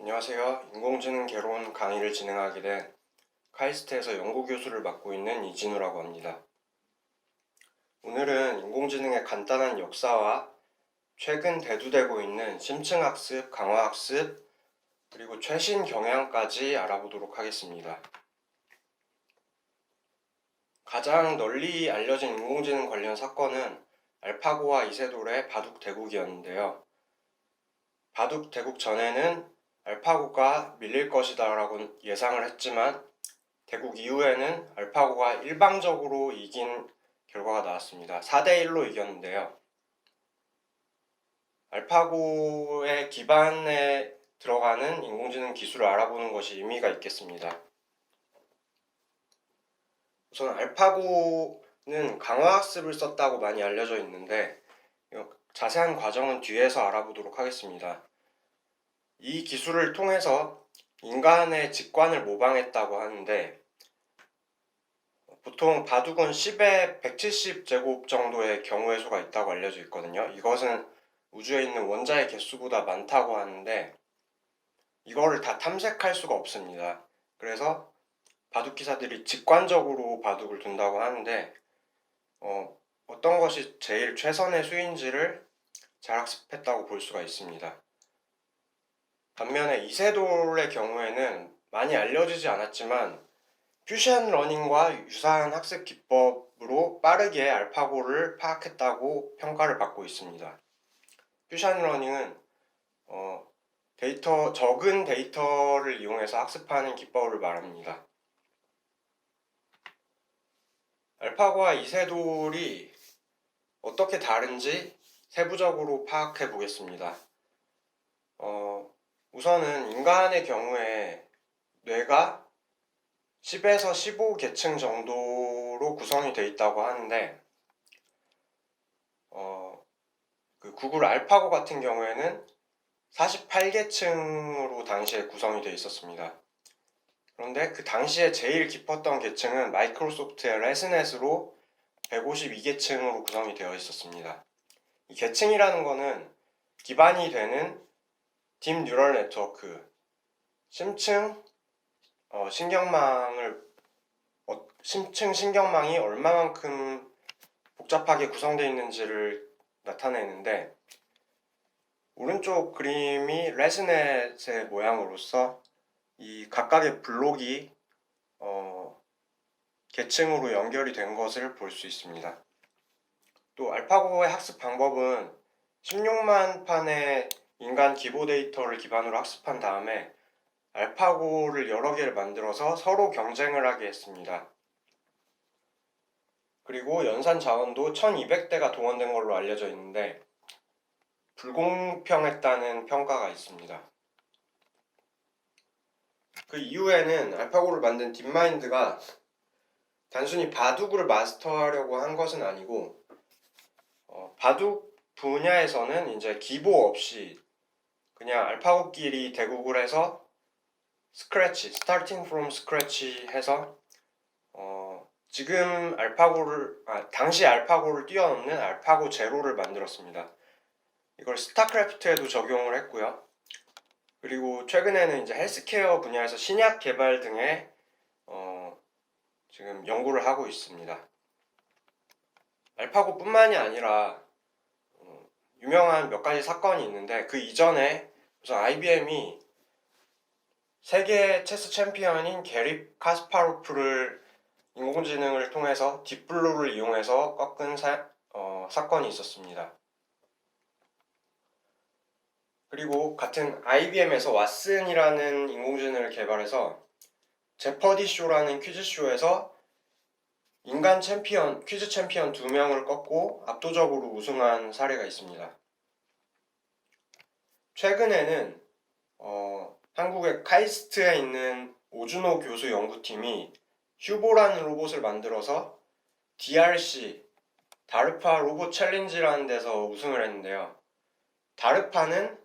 안녕하세요. 인공지능 개론 강의를 진행하게 된 카이스트에서 연구교수를 맡고 있는 이진우라고 합니다. 오늘은 인공지능의 간단한 역사와 최근 대두되고 있는 심층학습, 강화학습, 그리고 최신 경향까지 알아보도록 하겠습니다. 가장 널리 알려진 인공지능 관련 사건은 알파고와 이세돌의 바둑 대국이었는데요. 바둑 대국 전에는 알파고가 밀릴 것이다 라고 예상을 했지만 대국 이후에는 알파고가 일방적으로 이긴 결과가 나왔습니다. 4대1로 이겼는데요. 알파고의 기반에 들어가는 인공지능 기술을 알아보는 것이 의미가 있겠습니다. 우선 알파고는 강화학습을 썼다고 많이 알려져 있는데 자세한 과정은 뒤에서 알아보도록 하겠습니다. 이 기술을 통해서 인간의 직관을 모방했다고 하는데 보통 바둑은 10에 170제곱 정도의 경우의 수가 있다고 알려져 있거든요. 이것은 우주에 있는 원자의 개수보다 많다고 하는데 이거를 다 탐색할 수가 없습니다. 그래서 바둑 기사들이 직관적으로 바둑을 둔다고 하는데 어떤 것이 제일 최선의 수인지를 잘 학습했다고 볼 수가 있습니다. 반면에 이세돌의 경우에는 많이 알려지지 않았지만 퓨전 러닝과 유사한 학습 기법으로 빠르게 알파고를 파악했다고 평가를 받고 있습니다. 퓨전 러닝은 적은 데이터를 이용해서 학습하는 기법을 말합니다. 알파고와 이세돌이 어떻게 다른지 세부적으로 파악해 보겠습니다. 우선은 인간의 경우에 뇌가 10에서 15계층 정도로 구성이 되어 있다고 하는데 그 구글 알파고 같은 경우에는 48계층으로 당시에 구성이 되어 있었습니다. 그런데 그 당시에 제일 깊었던 계층은 마이크로소프트의 레스넷으로 152계층으로 구성이 되어 있었습니다. 이 계층이라는 것은 기반이 되는 딥 뉴럴 네트워크, 심층 신경망이 얼마만큼 복잡하게 구성되어 있는지를 나타내는데 오른쪽 그림이 레스넷의 모양으로서 이 각각의 블록이 계층으로 연결이 된 것을 볼 수 있습니다. 또 알파고의 학습 방법은 16만 판의 인간 기보 데이터를 기반으로 학습한 다음에 알파고를 여러 개를 만들어서 서로 경쟁을 하게 했습니다. 그리고 연산 자원도 1200대가 동원된 걸로 알려져 있는데 불공평했다는 평가가 있습니다. 그 이후에는 알파고를 만든 딥마인드가 단순히 바둑을 마스터하려고 한 것은 아니고 바둑 분야에서는 이제 기보 없이 그냥 알파고끼리 대국을 해서 starting from scratch 해서 지금 당시 알파고를 뛰어넘는 알파고 제로를 만들었습니다. 이걸 스타크래프트에도 적용을 했고요. 그리고 최근에는 이제 헬스케어 분야에서 신약 개발 등에 지금 연구를 하고 있습니다. 알파고뿐만이 아니라 유명한 몇 가지 사건이 있는데 그 이전에 우선 IBM이 세계 체스 챔피언인 게리 카스파로프를 인공지능을 통해서 딥블루를 이용해서 꺾은 사건이 있었습니다. 그리고 같은 IBM에서 왓슨이라는 인공지능을 개발해서 제퍼디 쇼라는 퀴즈쇼에서 인간 챔피언, 퀴즈 챔피언 2명을 꺾고 압도적으로 우승한 사례가 있습니다. 최근에는 한국의 카이스트에 있는 오준호 교수 연구팀이 휴보라는 로봇을 만들어서 DRC, 다르파 로봇 챌린지라는 데서 우승을 했는데요. 다르파는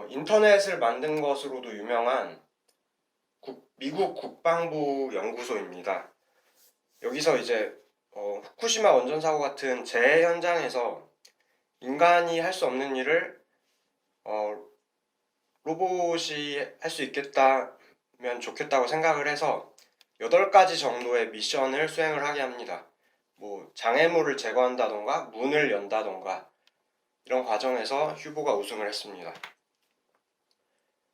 인터넷을 만든 것으로도 유명한 미국 국방부 연구소입니다. 여기서 이제 후쿠시마 원전사고 같은 재해 현장에서 인간이 할 수 없는 일을 로봇이 할 수 있겠다면 좋겠다고 생각을 해서 8가지 정도의 미션을 수행을 하게 합니다. 뭐 장애물을 제거한다던가 문을 연다던가 이런 과정에서 휴보가 우승을 했습니다.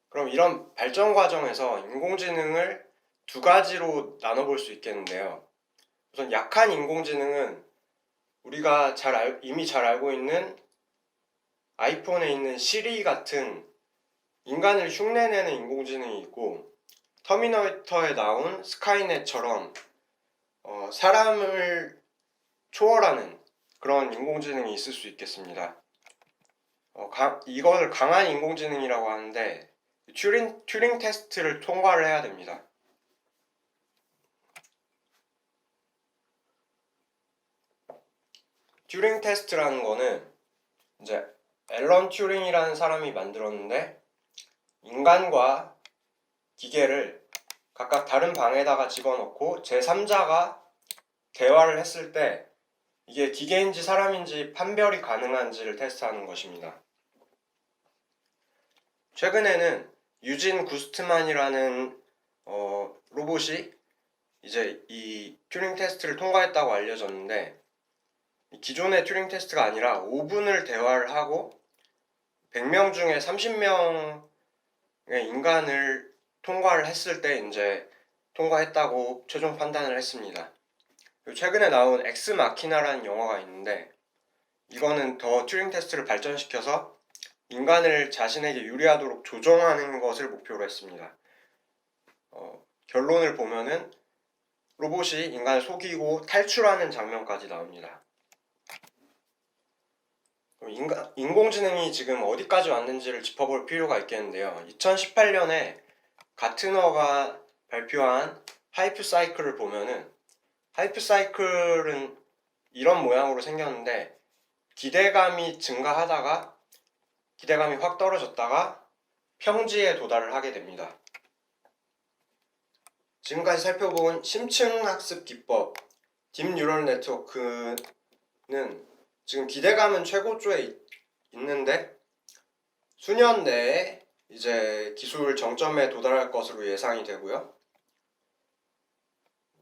그럼 이런 발전 과정에서 인공지능을 2가지로 나눠볼 수 있겠는데요. 우선 약한 인공지능은 우리가 이미 잘 알고 있는 아이폰에 있는 시리 같은 인간을 흉내내는 인공지능이 있고, 터미네이터에 나온 스카이넷처럼 사람을 초월하는 그런 인공지능이 있을 수 있겠습니다. 이걸 강한 인공지능이라고 하는데 튜링 테스트를 통과를 해야 됩니다. 튜링 테스트라는 거는 이제 앨런 튜링이라는 사람이 만들었는데, 인간과 기계를 각각 다른 방에다가 집어넣고 제3자가 대화를 했을 때 이게 기계인지 사람인지 판별이 가능한지를 테스트하는 것입니다. 최근에는 유진 구스트만이라는 로봇이 이제 이 튜링 테스트를 통과했다고 알려졌는데, 기존의 튜링 테스트가 아니라 5분을 대화를 하고 100명 중에 30명의 인간을 통과를 했을 때 이제 통과했다고 최종 판단을 했습니다. 그리고 최근에 나온 엑스 마키나라는 영화가 있는데, 이거는 더 튜링 테스트를 발전시켜서 인간을 자신에게 유리하도록 조정하는 것을 목표로 했습니다. 결론을 보면은 로봇이 인간을 속이고 탈출하는 장면까지 나옵니다. 인공지능이 지금 어디까지 왔는지를 짚어볼 필요가 있겠는데요. 2018년에 가트너가 발표한 하이프 사이클을 보면은, 하이프 사이클은 이런 모양으로 생겼는데, 기대감이 증가하다가 기대감이 확 떨어졌다가 평지에 도달을 하게 됩니다. 지금까지 살펴본 심층학습 기법 딥뉴럴 네트워크는 지금 기대감은 최고조에 있는데 수년 내에 이제 기술 정점에 도달할 것으로 예상이 되고요.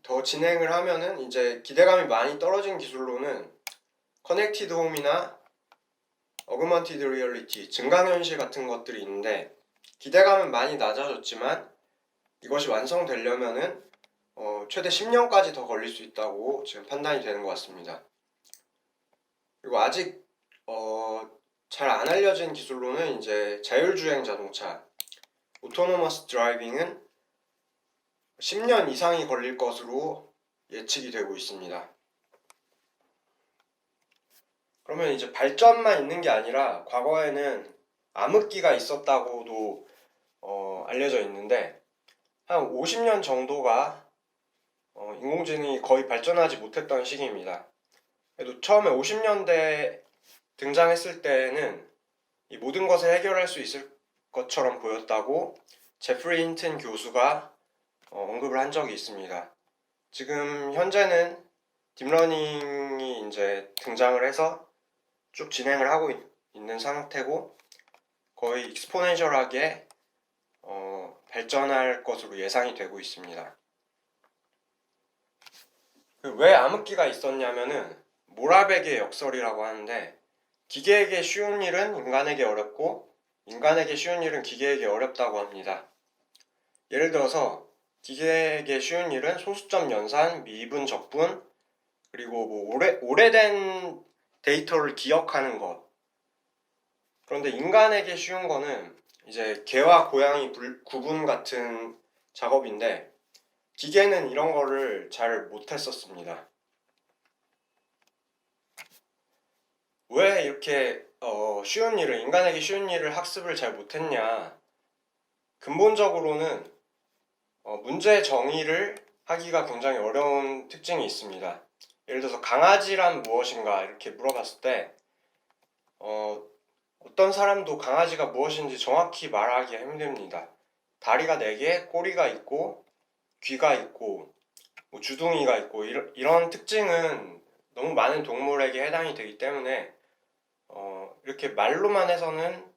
더 진행을 하면은 이제 기대감이 많이 떨어진 기술로는 커넥티드 홈이나 어그먼티드 리얼리티, 증강현실 같은 것들이 있는데, 기대감은 많이 낮아졌지만 이것이 완성되려면은 최대 10년까지 더 걸릴 수 있다고 지금 판단이 되는 것 같습니다. 그리고 아직 잘 안 알려진 기술로는 이제 자율주행 자동차, 오토노머스 드라이빙은 10년 이상이 걸릴 것으로 예측이 되고 있습니다. 그러면 이제 발전만 있는 게 아니라 과거에는 암흑기가 있었다고도 알려져 있는데, 한 50년 정도가 인공지능이 거의 발전하지 못했던 시기입니다. 그래도 처음에 50년대 등장했을 때는 이 모든 것을 해결할 수 있을 것처럼 보였다고 제프리 힌튼 교수가 언급을 한 적이 있습니다. 지금 현재는 딥러닝이 이제 등장을 해서 쭉 진행을 하고 있는 상태고, 거의 익스포넨셜하게 발전할 것으로 예상이 되고 있습니다. 왜 암흑기가 있었냐면은 모라백의 역설이라고 하는데, 기계에게 쉬운 일은 인간에게 어렵고 인간에게 쉬운 일은 기계에게 어렵다고 합니다. 예를 들어서 기계에게 쉬운 일은 소수점 연산, 미분, 적분, 그리고 뭐 오래된 데이터를 기억하는 것. 그런데 인간에게 쉬운 거는 이제 개와 고양이 구분 같은 작업인데, 기계는 이런 거를 잘 못했었습니다. 왜 이렇게 인간에게 쉬운 일을 학습을 잘 못했냐? 근본적으로는 문제 정의를 하기가 굉장히 어려운 특징이 있습니다. 예를 들어서 강아지란 무엇인가 이렇게 물어봤을 때 어떤 사람도 강아지가 무엇인지 정확히 말하기가 힘듭니다. 다리가 4개, 꼬리가 있고 귀가 있고 뭐 주둥이가 있고 이런 특징은 너무 많은 동물에게 해당이 되기 때문에 이렇게 말로만 해서는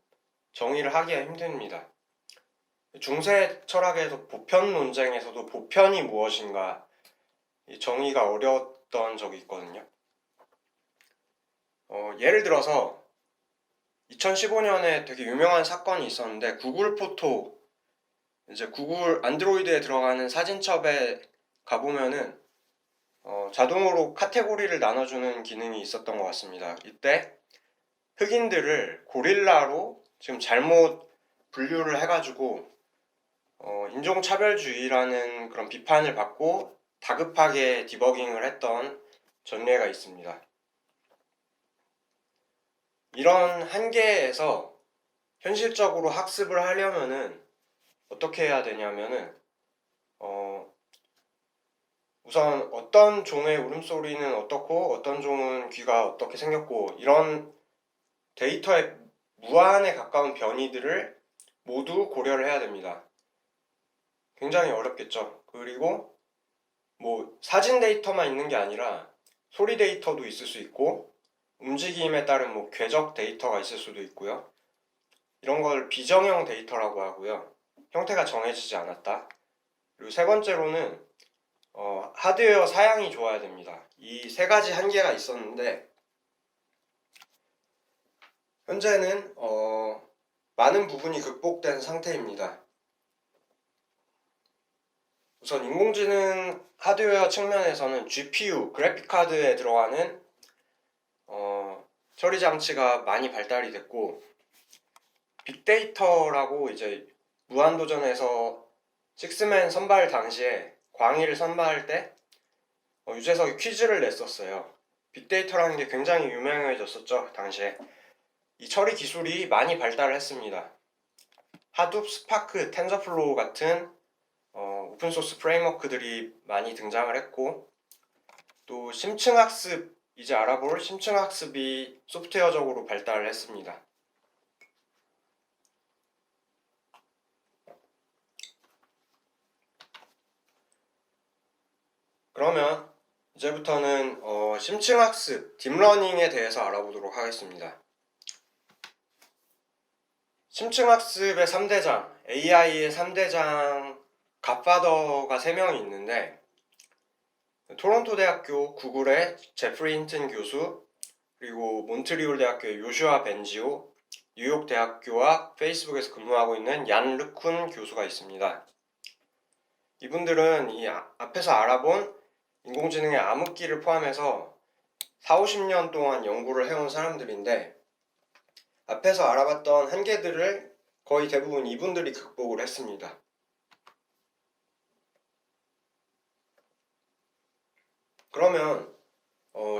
정의를 하기가 힘듭니다. 중세 철학에서 보편 논쟁에서도 보편이 무엇인가 이 정의가 어려웠던 적이 있거든요. 예를 들어서 2015년에 되게 유명한 사건이 있었는데 구글 포토 이제 구글 안드로이드에 들어가는 사진첩에 가보면은 자동으로 카테고리를 나눠주는 기능이 있었던 것 같습니다. 이때 흑인들을 고릴라로 지금 잘못 분류를 해가지고 인종차별주의라는 그런 비판을 받고 다급하게 디버깅을 했던 전례가 있습니다. 이런 한계에서 현실적으로 학습을 하려면은 어떻게 해야 되냐면은 우선 어떤 종의 울음소리는 어떻고 어떤 종은 귀가 어떻게 생겼고 이런 데이터의 무한에 가까운 변이들을 모두 고려를 해야 됩니다. 굉장히 어렵겠죠. 그리고 뭐 사진 데이터만 있는 게 아니라 소리 데이터도 있을 수 있고 움직임에 따른 뭐 궤적 데이터가 있을 수도 있고요. 이런 걸 비정형 데이터라고 하고요. 형태가 정해지지 않았다. 그리고 세 번째로는 하드웨어 사양이 좋아야 됩니다. 이 세 가지 한계가 있었는데 현재는 많은 부분이 극복된 상태입니다. 우선 인공지능 하드웨어 측면에서는 GPU, 그래픽카드에 들어가는 처리 장치가 많이 발달이 됐고 빅데이터라고 이제 무한도전에서 식스맨 선발 당시에 광희를 선발할 때 유재석이 퀴즈를 냈었어요. 빅데이터라는 게 굉장히 유명해졌었죠, 당시에. 이 처리 기술이 많이 발달을 했습니다. 하둡, 스파크, 텐서플로우 같은 오픈소스 프레임워크들이 많이 등장을 했고 또 심층학습, 이제 알아볼 심층학습이 소프트웨어적으로 발달을 했습니다. 그러면 이제부터는 심층학습, 딥러닝에 대해서 알아보도록 하겠습니다. 심층학습의 3대장, AI의 3대장 갓파더가 3명이 있는데 토론토 대학교 구글의 제프리 힌튼 교수, 그리고 몬트리올 대학교의 요슈아 벤지오, 뉴욕 대학교와 페이스북에서 근무하고 있는 얀 르쿤 교수가 있습니다. 이분들은 이 앞에서 알아본 인공지능의 암흑기를 포함해서 4, 50년 동안 연구를 해온 사람들인데 앞에서 알아봤던 한계들을 거의 대부분 이분들이 극복을 했습니다. 그러면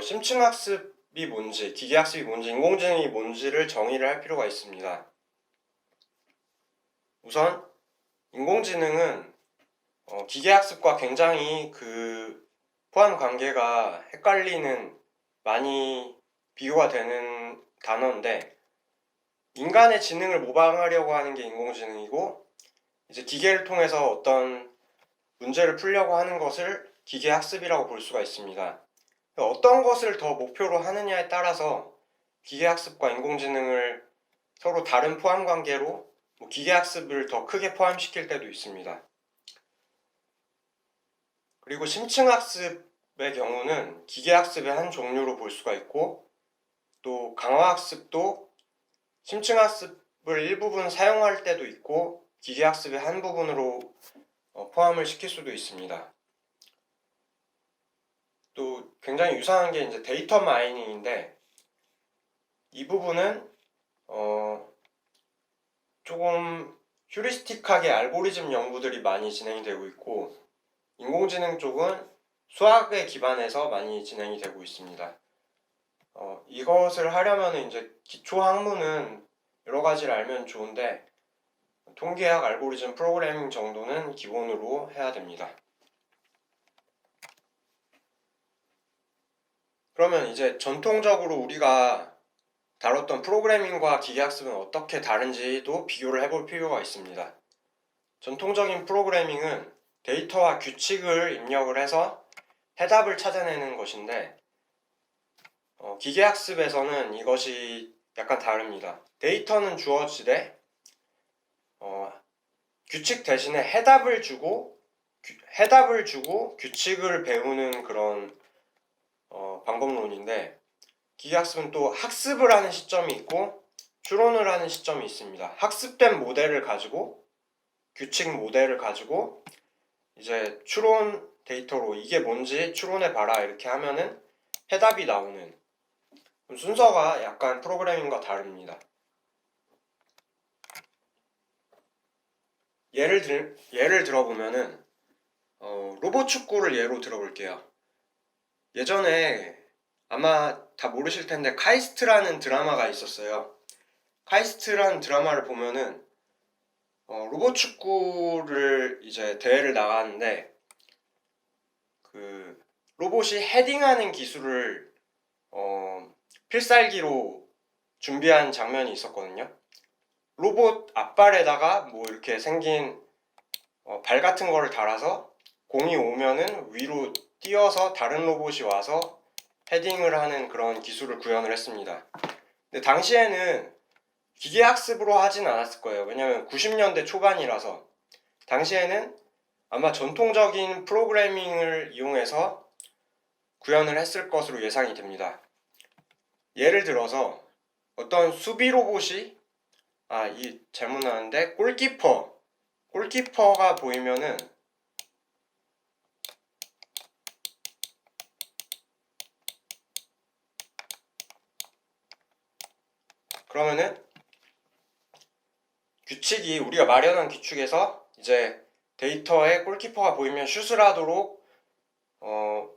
심층학습이 뭔지, 기계학습이 뭔지, 인공지능이 뭔지를 정의를 할 필요가 있습니다. 우선 인공지능은 기계학습과 굉장히 그 포함 관계가 헷갈리는, 많이 비교가 되는 단어인데 인간의 지능을 모방하려고 하는 게 인공지능이고 이제 기계를 통해서 어떤 문제를 풀려고 하는 것을 기계학습이라고 볼 수가 있습니다. 어떤 것을 더 목표로 하느냐에 따라서 기계학습과 인공지능을 서로 다른 포함 관계로 기계학습을 더 크게 포함시킬 때도 있습니다. 그리고 심층학습의 경우는 기계학습의 한 종류로 볼 수가 있고 또 강화학습도 심층학습을 일부분 사용할 때도 있고 기계학습의 한 부분으로 포함을 시킬 수도 있습니다. 또 굉장히 유사한 게 이제 데이터 마이닝인데 이 부분은 조금 휴리스틱하게 알고리즘 연구들이 많이 진행이 되고 있고 인공지능 쪽은 수학에 기반해서 많이 진행이 되고 있습니다. 이것을 하려면 이제 기초 학문은 여러 가지를 알면 좋은데 통계학, 알고리즘, 프로그래밍 정도는 기본으로 해야 됩니다. 그러면 이제 전통적으로 우리가 다뤘던 프로그래밍과 기계학습은 어떻게 다른지도 비교를 해볼 필요가 있습니다. 전통적인 프로그래밍은 데이터와 규칙을 입력을 해서 해답을 찾아내는 것인데 기계학습에서는 이것이 약간 다릅니다. 데이터는 주어지되 규칙 대신에 해답을 주고 규칙을 배우는 그런 방법론인데, 기계학습은 또 학습을 하는 시점이 있고 추론을 하는 시점이 있습니다. 학습된 모델을 가지고, 규칙 모델을 가지고 이제 추론 데이터로 이게 뭔지 추론해 봐라 이렇게 하면은 해답이 나오는, 순서가 약간 프로그래밍과 다릅니다. 예를 들어보면은 로봇 축구를 예로 들어볼게요. 예전에 아마 다 모르실 텐데 카이스트라는 드라마가 있었어요. 카이스트라는 드라마를 보면은 로봇 축구를 이제 대회를 나가는데, 그 로봇이 헤딩하는 기술을 필살기로 준비한 장면이 있었거든요. 로봇 앞발에다가 뭐 이렇게 생긴 발 같은 거를 달아서 공이 오면은 위로 뛰어서 다른 로봇이 와서 헤딩을 하는 그런 기술을 구현을 했습니다. 근데 당시에는 기계학습으로 하진 않았을 거예요. 왜냐면 90년대 초반이라서 당시에는 아마 전통적인 프로그래밍을 이용해서 구현을 했을 것으로 예상이 됩니다. 예를 들어서 어떤 수비 로봇이 이 잘못 나왔는데 골키퍼가 보이면은 그러면은 규칙이, 우리가 마련한 규칙에서 이제 데이터에 골키퍼가 보이면 슛을 하도록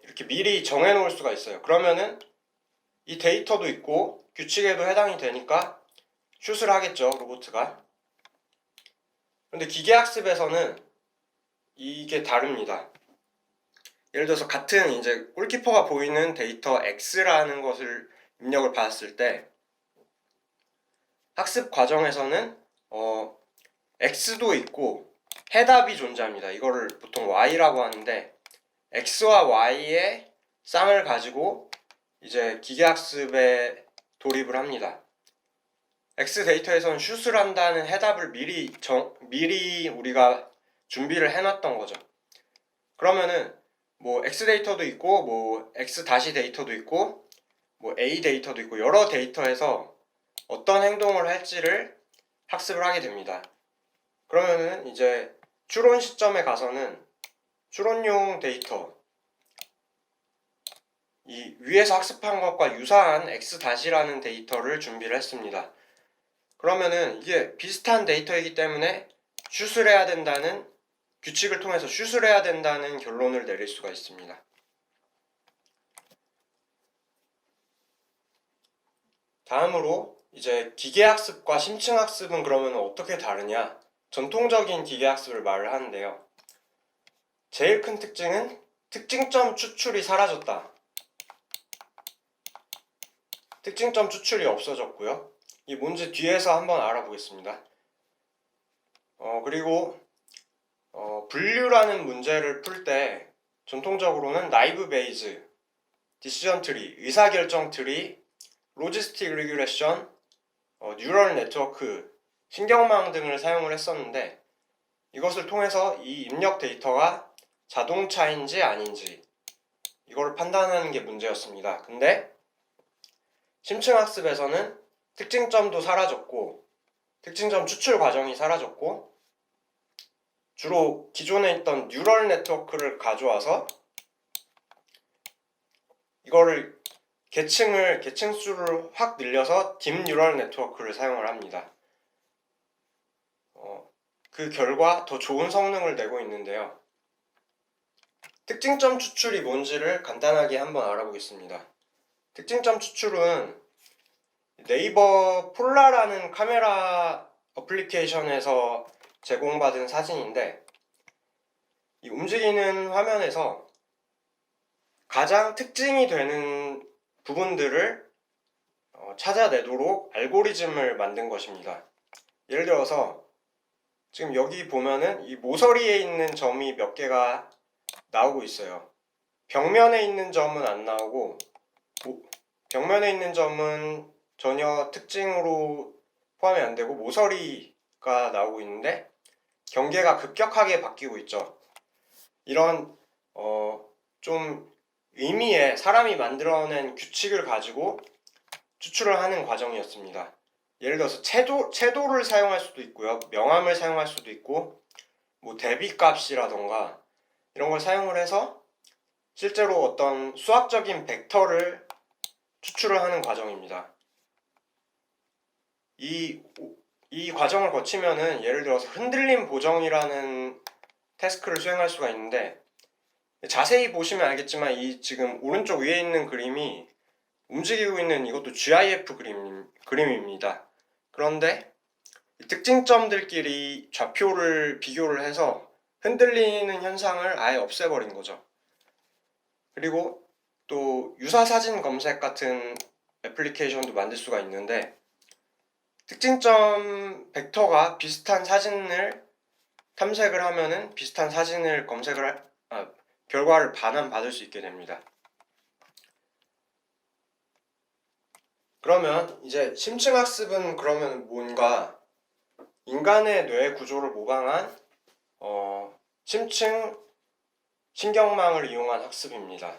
이렇게 미리 정해 놓을 수가 있어요. 그러면은 이 데이터도 있고 규칙에도 해당이 되니까 슛을 하겠죠, 로봇가. 그런데 기계학습에서는 이게 다릅니다. 예를 들어서 같은 이제 골키퍼가 보이는 데이터 X라는 것을 입력을 받았을 때, 학습 과정에서는 X도 있고 해답이 존재합니다. 이거를 보통 Y라고 하는데, X와 Y의 쌍을 가지고 이제 기계학습에 돌입을 합니다. X 데이터에서는 슛을 한다는 해답을 미리 우리가 준비를 해놨던 거죠. 그러면은 뭐 X 데이터도 있고 뭐 X 다시 데이터도 있고 뭐 A 데이터도 있고 여러 데이터에서 어떤 행동을 할지를 학습을 하게 됩니다. 그러면은 이제 추론 시점에 가서는 추론용 데이터, 이 위에서 학습한 것과 유사한 X-라는 데이터를 준비를 했습니다. 그러면은 이게 비슷한 데이터이기 때문에 슛을 해야 된다는, 규칙을 통해서 슛을 해야 된다는 결론을 내릴 수가 있습니다. 다음으로 이제 기계학습과 심층학습은 그러면 어떻게 다르냐? 전통적인 기계학습을 말을 하는데요. 제일 큰 특징은 특징점 추출이 사라졌다. 특징점 추출이 없어졌고요. 이 뭔지 뒤에서 한번 알아보겠습니다. 그리고 분류라는 문제를 풀 때 전통적으로는 나이브 베이즈, 디시전 트리, 의사결정 트리, 로지스틱 리그레션, 뉴럴 네트워크, 신경망 등을 사용을 했었는데, 이것을 통해서 이 입력 데이터가 자동차인지 아닌지 이걸 판단하는 게 문제였습니다. 근데 심층학습에서는 특징점도 사라졌고 특징점 추출 과정이 사라졌고 주로 기존에 있던 뉴럴 네트워크를 가져와서 이거를 계층 수를 확 늘려서 딥 뉴럴 네트워크를 사용을 합니다. 그 결과 더 좋은 성능을 내고 있는데요. 특징점 추출이 뭔지를 간단하게 한번 알아보겠습니다. 특징점 추출은 네이버 폴라라는 카메라 어플리케이션에서 제공받은 사진인데, 이 움직이는 화면에서 가장 특징이 되는 부분들을 찾아내도록 알고리즘을 만든 것입니다. 예를 들어서 지금 여기 보면은 이 모서리에 있는 점이 몇 개가 나오고 있어요. 벽면에 있는 점은 안 나오고, 벽면에 있는 점은 전혀 특징으로 포함이 안 되고 모서리가 나오고 있는데, 경계가 급격하게 바뀌고 있죠. 이런 좀 의미의 사람이 만들어낸 규칙을 가지고 추출을 하는 과정이었습니다. 예를 들어서 채도를 사용할 수도 있고요. 명암을 사용할 수도 있고 뭐 대비값이라던가 이런 걸 사용을 해서 실제로 어떤 수학적인 벡터를 추출을 하는 과정입니다. 이 과정을 거치면은 예를 들어서 흔들림 보정이라는 태스크를 수행할 수가 있는데, 자세히 보시면 알겠지만 이 지금 오른쪽 위에 있는 그림이 움직이고 있는 이것도 GIF 그림입니다. 그런데 특징점들끼리 좌표를 비교를 해서 흔들리는 현상을 아예 없애버린 거죠. 그리고 또 유사사진 검색 같은 애플리케이션도 만들 수가 있는데, 특징점 벡터가 비슷한 사진을 탐색을 하면은 비슷한 사진을 결과를 반환받을 수 있게 됩니다. 그러면 이제 심층학습은 그러면 뭔가 인간의 뇌 구조를 모방한 심층 신경망을 이용한 학습입니다.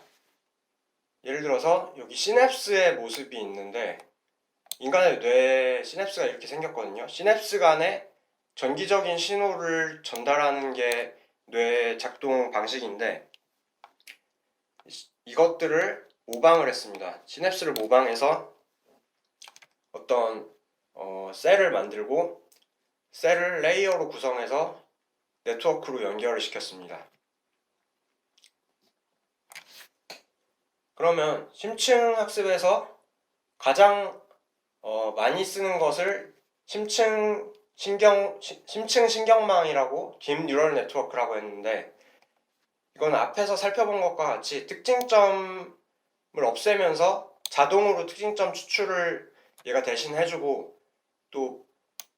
예를 들어서 여기 시냅스의 모습이 있는데, 인간의 뇌에 시냅스가 이렇게 생겼거든요. 시냅스 간에 전기적인 신호를 전달하는 게 뇌의 작동 방식인데, 이것들을 모방을 했습니다. 시냅스를 모방해서 어떤 셀을 만들고 셀을 레이어로 구성해서 네트워크로 연결을 시켰습니다. 그러면 심층 학습에서 가장 많이 쓰는 것을 심층 신경망이라고 딥 뉴럴 네트워크라고 했는데, 이건 앞에서 살펴본 것과 같이 특징점을 없애면서 자동으로 특징점 추출을 얘가 대신 해주고 또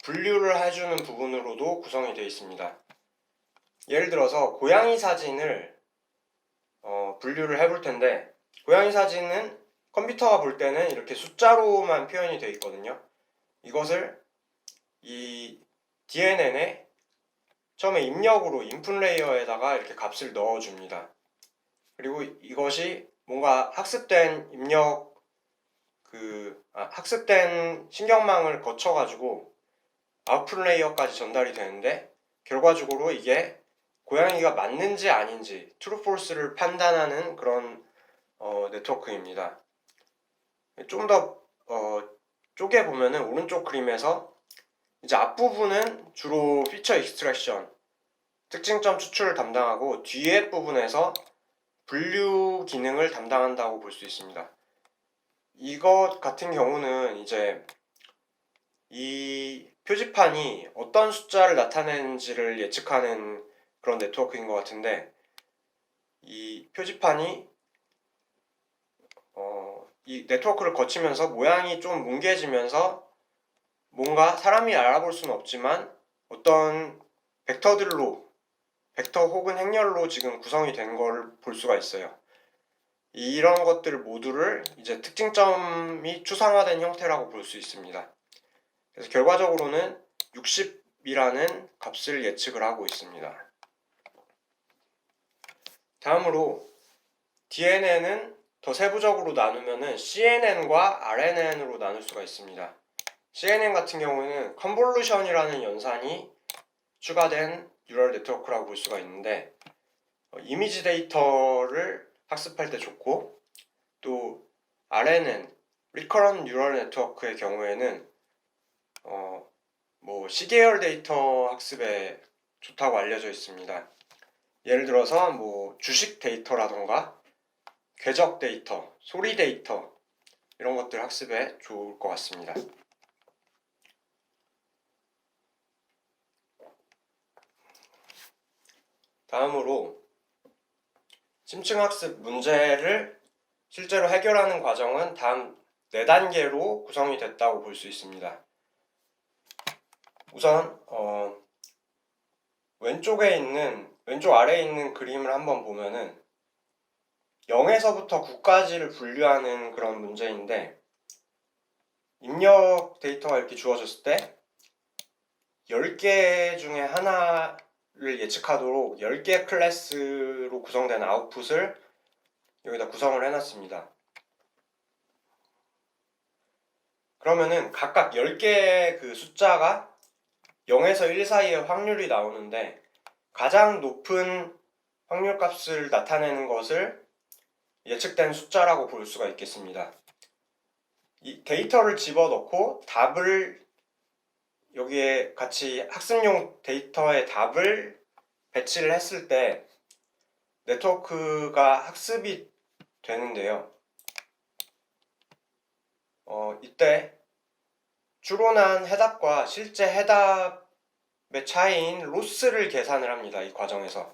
분류를 해주는 부분으로도 구성이 되어 있습니다. 예를 들어서 고양이 사진을 분류를 해볼 텐데, 고양이 사진은 컴퓨터가 볼 때는 이렇게 숫자로만 표현이 되어 있거든요. 이것을 이 DNN에 처음에 입력으로 인풋 레이어에다가 이렇게 값을 넣어줍니다. 그리고 이것이 뭔가 학습된 학습된 신경망을 거쳐가지고 아웃풋 레이어까지 전달이 되는데, 결과적으로 이게 고양이가 맞는지 아닌지 트루 폴스를 판단하는 그런 네트워크입니다. 좀 더 쪼개보면은 오른쪽 그림에서 이제 앞부분은 주로 피처 익스트랙션, 특징점 추출을 담당하고 뒤에 부분에서 분류 기능을 담당한다고 볼 수 있습니다. 이것 같은 경우는 이제 이 표지판이 어떤 숫자를 나타내는지를 예측하는 그런 네트워크인 것 같은데, 이 표지판이 이 네트워크를 거치면서 모양이 좀 뭉개지면서 뭔가 사람이 알아볼 수는 없지만 어떤 벡터 혹은 행렬로 지금 구성이 된 걸 볼 수가 있어요. 이런 것들 모두를 이제 특징점이 추상화된 형태라고 볼 수 있습니다. 그래서 결과적으로는 60이라는 값을 예측을 하고 있습니다. 다음으로 DNN은 더 세부적으로 나누면은 CNN과 RNN으로 나눌 수가 있습니다. CNN 같은 경우에는 컨볼루션이라는 연산이 추가된 뉴럴 네트워크라고 볼 수가 있는데, 이미지 데이터를 학습할 때 좋고, 또 RNN, 리커런트 뉴럴 네트워크의 경우에는 시계열 데이터 학습에 좋다고 알려져 있습니다. 예를 들어서 주식 데이터라던가 궤적 데이터, 소리 데이터 이런 것들 학습에 좋을 것 같습니다. 다음으로 심층학습 문제를 실제로 해결하는 과정은 다음 4단계로 구성이 됐다고 볼 수 있습니다. 우선 왼쪽 아래에 있는 그림을 한번 보면은 0에서부터 9까지를 분류하는 그런 문제인데, 입력 데이터가 이렇게 주어졌을 때 10개 중에 하나를 예측하도록 10개 클래스로 구성된 아웃풋을 여기다 구성을 해놨습니다. 그러면은 각각 10개의 그 숫자가 0에서 1 사이의 확률이 나오는데 가장 높은 확률 값을 나타내는 것을 예측된 숫자라고 볼 수가 있겠습니다. 이 데이터를 집어넣고 답을 여기에 같이 학습용 데이터의 답을 배치를 했을 때 네트워크가 학습이 되는데요. 이때 추론한 해답과 실제 해답의 차이인 로스를 계산을 합니다. 이 과정에서.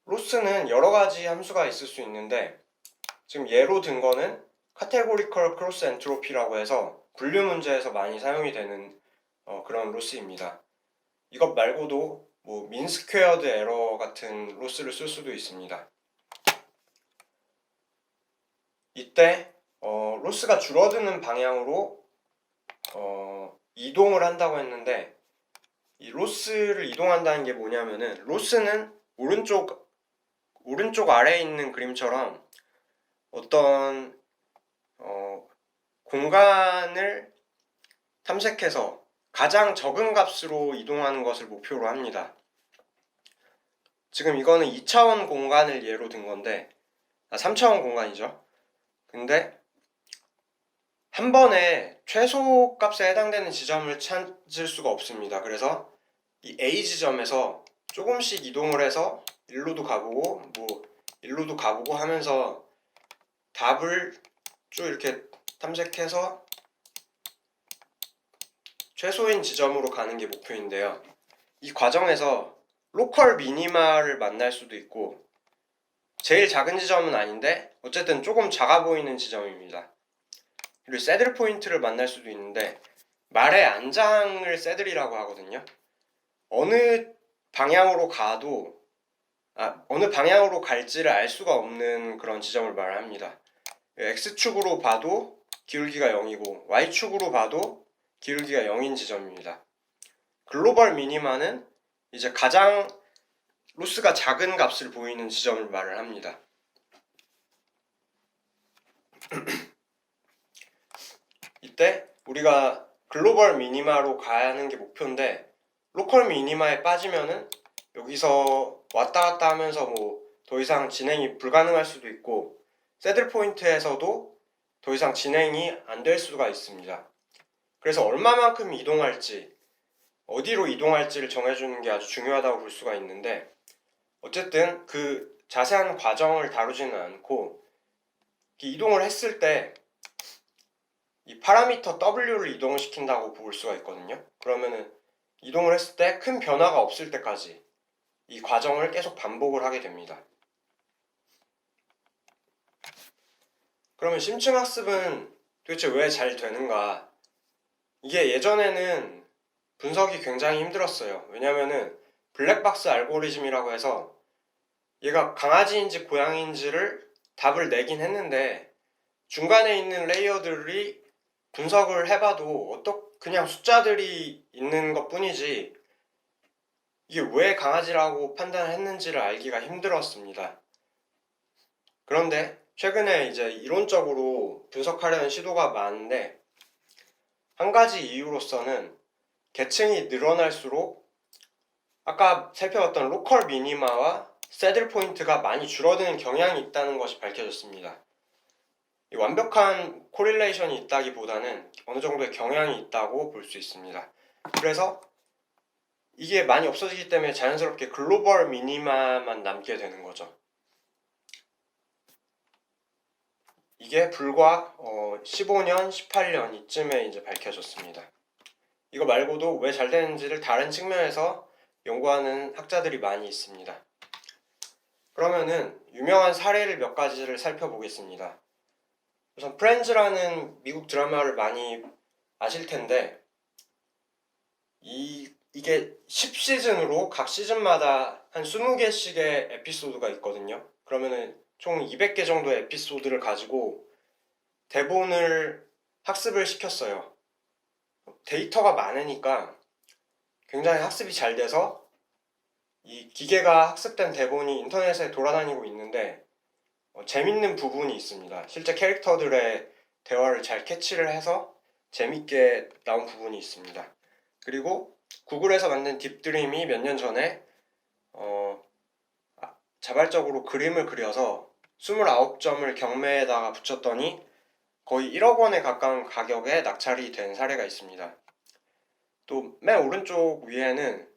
로스는 여러 가지 함수가 있을 수 있는데 지금 예로 든 거는 Categorical Cross Entropy라고 해서 분류 문제에서 많이 사용이 되는 그런 로스입니다. 이것 말고도 뭐 민스퀘어드 에러 같은 로스를 쓸 수도 있습니다. 이때 로스가 줄어드는 방향으로 이동을 한다고 했는데 이 로스를 이동한다는 게 뭐냐면은 로스는 오른쪽 아래에 있는 그림처럼 어떤 공간을 탐색해서 가장 적은 값으로 이동하는 것을 목표로 합니다. 지금 이거는 2차원 공간을 예로 든 건데 3차원 공간이죠. 근데 한 번에 최소 값에 해당되는 지점을 찾을 수가 없습니다. 그래서 이 A 지점에서 조금씩 이동을 해서 일로도 가보고 뭐 일로도 가보고 하면서 답을 쭉 이렇게 탐색해서 최소인 지점으로 가는 게 목표인데요. 이 과정에서 로컬 미니마를 만날 수도 있고 제일 작은 지점은 아닌데 어쨌든 조금 작아 보이는 지점입니다. 그리고 새들 포인트를 만날 수도 있는데 말의 안장을 새들이라고 하거든요. 어느 방향으로 가도 어느 방향으로 갈지를 알 수가 없는 그런 지점을 말합니다. X축으로 봐도 기울기가 0이고 Y축으로 봐도 기울기가 0인 지점입니다. 글로벌 미니마는 이제 가장 로스가 작은 값을 보이는 지점을 말을 합니다. 이때 우리가 글로벌 미니마로 가야 하는 게 목표인데 로컬 미니마에 빠지면은 여기서 왔다 갔다 하면서 뭐 더 이상 진행이 불가능할 수도 있고 새들 포인트에서도 더 이상 진행이 안 될 수가 있습니다. 그래서 얼마만큼 이동할지 어디로 이동할지를 정해주는 게 아주 중요하다고 볼 수가 있는데 어쨌든 그 자세한 과정을 다루지는 않고 이동을 했을 때 이 파라미터 W를 이동을 시킨다고 볼 수가 있거든요. 그러면은 이동을 했을 때 큰 변화가 없을 때까지 이 과정을 계속 반복을 하게 됩니다. 그러면 심층학습은 도대체 왜 잘 되는가? 이게 예전에는 분석이 굉장히 힘들었어요. 왜냐면은 블랙박스 알고리즘이라고 해서 얘가 강아지인지 고양이인지를 답을 내긴 했는데 중간에 있는 레이어들이 분석을 해봐도 그냥 숫자들이 있는 것 뿐이지 이게 왜 강아지라고 판단을 했는지를 알기가 힘들었습니다. 그런데 최근에 이제 이론적으로 분석하려는 시도가 많은데 한 가지 이유로서는 계층이 늘어날수록 아까 살펴봤던 로컬 미니마와 새들 포인트가 많이 줄어드는 경향이 있다는 것이 밝혀졌습니다. 완벽한 코릴레이션이 있다기보다는 어느 정도의 경향이 있다고 볼 수 있습니다. 그래서 이게 많이 없어지기 때문에 자연스럽게 글로벌 미니마만 남게 되는 거죠. 이게 불과 15년, 18년 이쯤에 이제 밝혀졌습니다. 이거 말고도 왜 잘 되는지를 다른 측면에서 연구하는 학자들이 많이 있습니다. 그러면은 유명한 사례를 몇 가지를 살펴보겠습니다. 우선 프렌즈라는 미국 드라마를 많이 아실 텐데 이게 10시즌으로 각 시즌마다 한 20개씩의 에피소드가 있거든요. 그러면은 총 200개 정도의 에피소드를 가지고 대본을 학습을 시켰어요. 데이터가 많으니까 굉장히 학습이 잘 돼서 이 기계가 학습된 대본이 인터넷에 돌아다니고 있는데 재밌는 부분이 있습니다. 실제 캐릭터들의 대화를 잘 캐치를 해서 재밌게 나온 부분이 있습니다. 그리고 구글에서 만든 딥드림이 몇 년 전에 자발적으로 그림을 그려서 29점을 경매에다가 붙였더니 거의 1억 원에 가까운 가격에 낙찰이 된 사례가 있습니다. 또 맨 오른쪽 위에는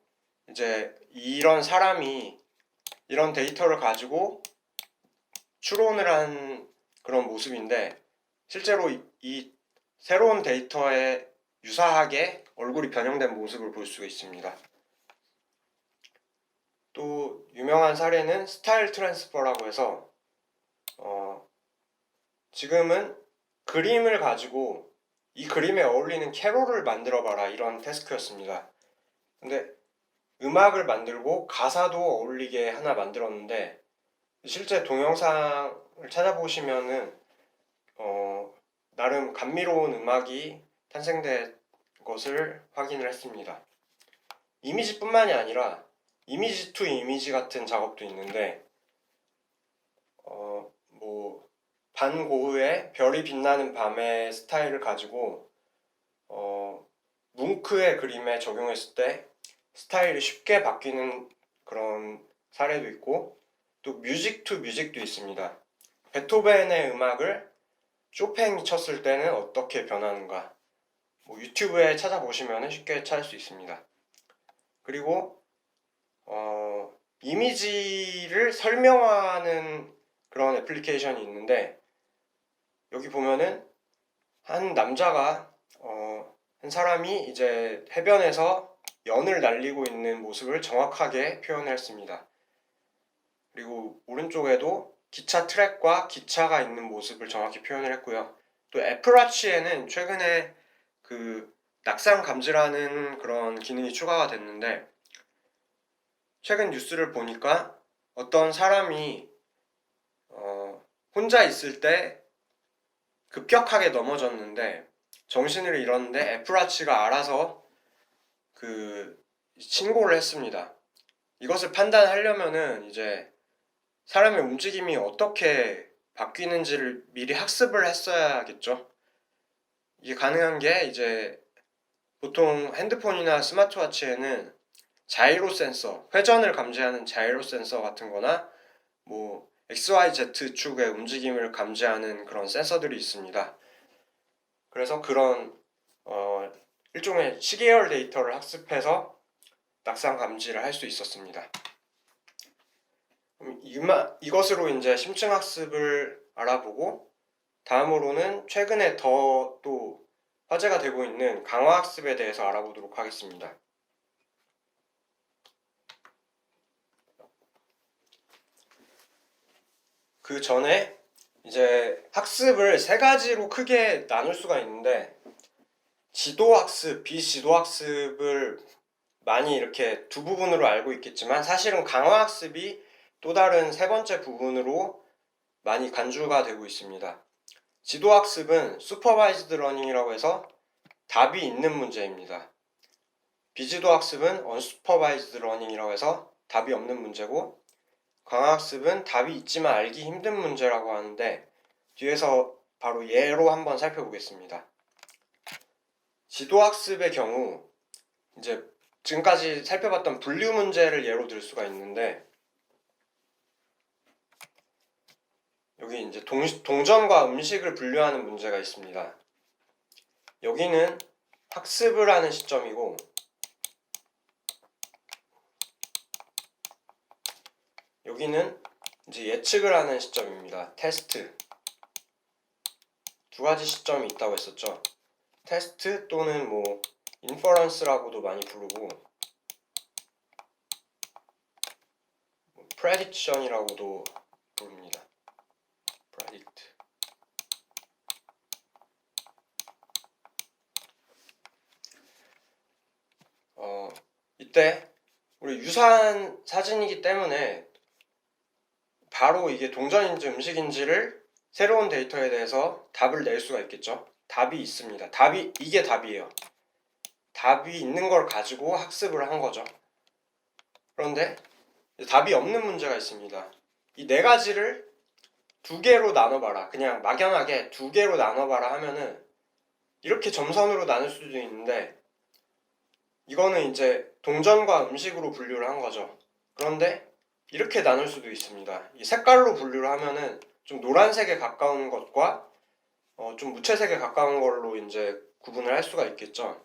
이제 이런 사람이 이런 데이터를 가지고 추론을 한 그런 모습인데 실제로 이 새로운 데이터에 유사하게 얼굴이 변형된 모습을 볼 수가 있습니다. 또 유명한 사례는 스타일 트랜스퍼라고 해서 지금은 그림을 가지고 이 그림에 어울리는 캐롤을 만들어 봐라 이런 태스크였습니다. 근데 음악을 만들고 가사도 어울리게 하나 만들었는데 실제 동영상을 찾아보시면은 나름 감미로운 음악이 탄생된 것을 확인을 했습니다. 이미지뿐만이 아니라 이미지 투 이미지 같은 작업도 있는데 뭐 반고흐의 별이 빛나는 밤의 스타일을 가지고 뭉크의 그림에 적용했을 때 스타일이 쉽게 바뀌는 그런 사례도 있고 또 뮤직 투 뮤직도 있습니다. 베토벤의 음악을 쇼팽이 쳤을 때는 어떻게 변하는가 뭐 유튜브에 찾아보시면 쉽게 찾을 수 있습니다. 그리고 이미지를 설명하는 그런 애플리케이션이 있는데 여기 보면은 한 남자가 한 사람이 이제 해변에서 연을 날리고 있는 모습을 정확하게 표현을 했습니다. 그리고 오른쪽에도 기차 트랙과 기차가 있는 모습을 정확히 표현을 했고요. 또 애플워치에는 최근에 그 낙상 감지라는 그런 기능이 추가가 됐는데 최근 뉴스를 보니까 어떤 사람이 혼자 있을 때 급격하게 넘어졌는데 정신을 잃었는데 애플워치가 알아서 그 신고를 했습니다. 이것을 판단하려면은 이제 사람의 움직임이 어떻게 바뀌는지를 미리 학습을 했어야겠죠. 이게 가능한 게 이제 보통 핸드폰이나 스마트워치에는 자이로 센서, 회전을 감지하는 자이로 센서 같은 거나 뭐 XYZ 축의 움직임을 감지하는 그런 센서들이 있습니다. 그래서 그런 일종의 시계열 데이터를 학습해서 낙상 감지를 할 수 있었습니다. 이것으로 이제 심층 학습을 알아보고 다음으로는 최근에 더 또 화제가 되고 있는 강화 학습에 대해서 알아보도록 하겠습니다. 그 전에 이제 학습을 세 가지로 크게 나눌 수가 있는데 지도학습, 비지도학습을 많이 이렇게 두 부분으로 알고 있겠지만 사실은 강화학습이 또 다른 세 번째 부분으로 많이 간주가 되고 있습니다. 지도학습은 슈퍼바이즈드 러닝이라고 해서 답이 있는 문제입니다. 비지도학습은 언슈퍼바이즈드 러닝이라고 해서 답이 없는 문제고 강화학습은 답이 있지만 알기 힘든 문제라고 하는데 뒤에서 바로 예로 한번 살펴보겠습니다. 지도학습의 경우 이제 지금까지 살펴봤던 분류 문제를 예로 들 수가 있는데 여기 이제 동전과 음식을 분류하는 문제가 있습니다. 여기는 학습을 하는 시점이고 여기는 이제 예측을 하는 시점입니다. 테스트. 두 가지 시점이 있다고 했었죠. 테스트 또는 뭐 인퍼런스라고도 많이 부르고 프레딕션이라고도 부릅니다. predict. 이때 우리 유사한 사진이기 때문에 바로 이게 동전인지 음식인지를 새로운 데이터에 대해서 답을 낼 수가 있겠죠. 답이 있습니다. 이게 답이에요. 답이 있는 걸 가지고 학습을 한 거죠. 그런데 답이 없는 문제가 있습니다. 이 네 가지를 두 개로 나눠봐라. 그냥 막연하게 두 개로 나눠봐라 하면은 이렇게 점선으로 나눌 수도 있는데 이거는 이제 동전과 음식으로 분류를 한 거죠. 그런데 이렇게 나눌 수도 있습니다. 이 색깔로 분류를 하면은 좀 노란색에 가까운 것과 좀 무채색에 가까운 걸로 이제 구분을 할 수가 있겠죠.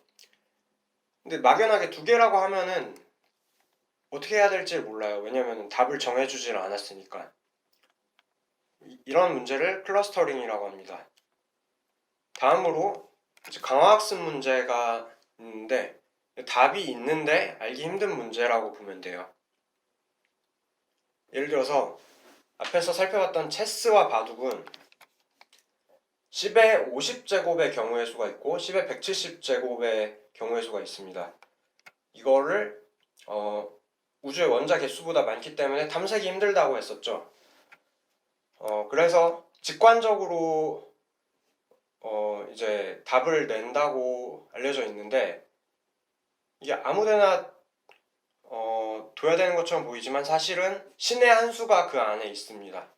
근데 막연하게 두 개라고 하면은 어떻게 해야 될지 몰라요. 왜냐면 답을 정해주질 않았으니까. 이런 문제를 클러스터링이라고 합니다. 다음으로 이제 강화학습 문제가 있는데 답이 있는데 알기 힘든 문제라고 보면 돼요. 예를 들어서 앞에서 살펴봤던 체스와 바둑은 10의 50제곱의 경우의 수가 있고 10의 170제곱의 경우의 수가 있습니다. 이거를 우주의 원자 개수보다 많기 때문에 탐색이 힘들다고 했었죠. 그래서 직관적으로 이제 답을 낸다고 알려져 있는데 이게 아무데나 둬야 되는 것처럼 보이지만 사실은 신의 한 수가 그 안에 있습니다.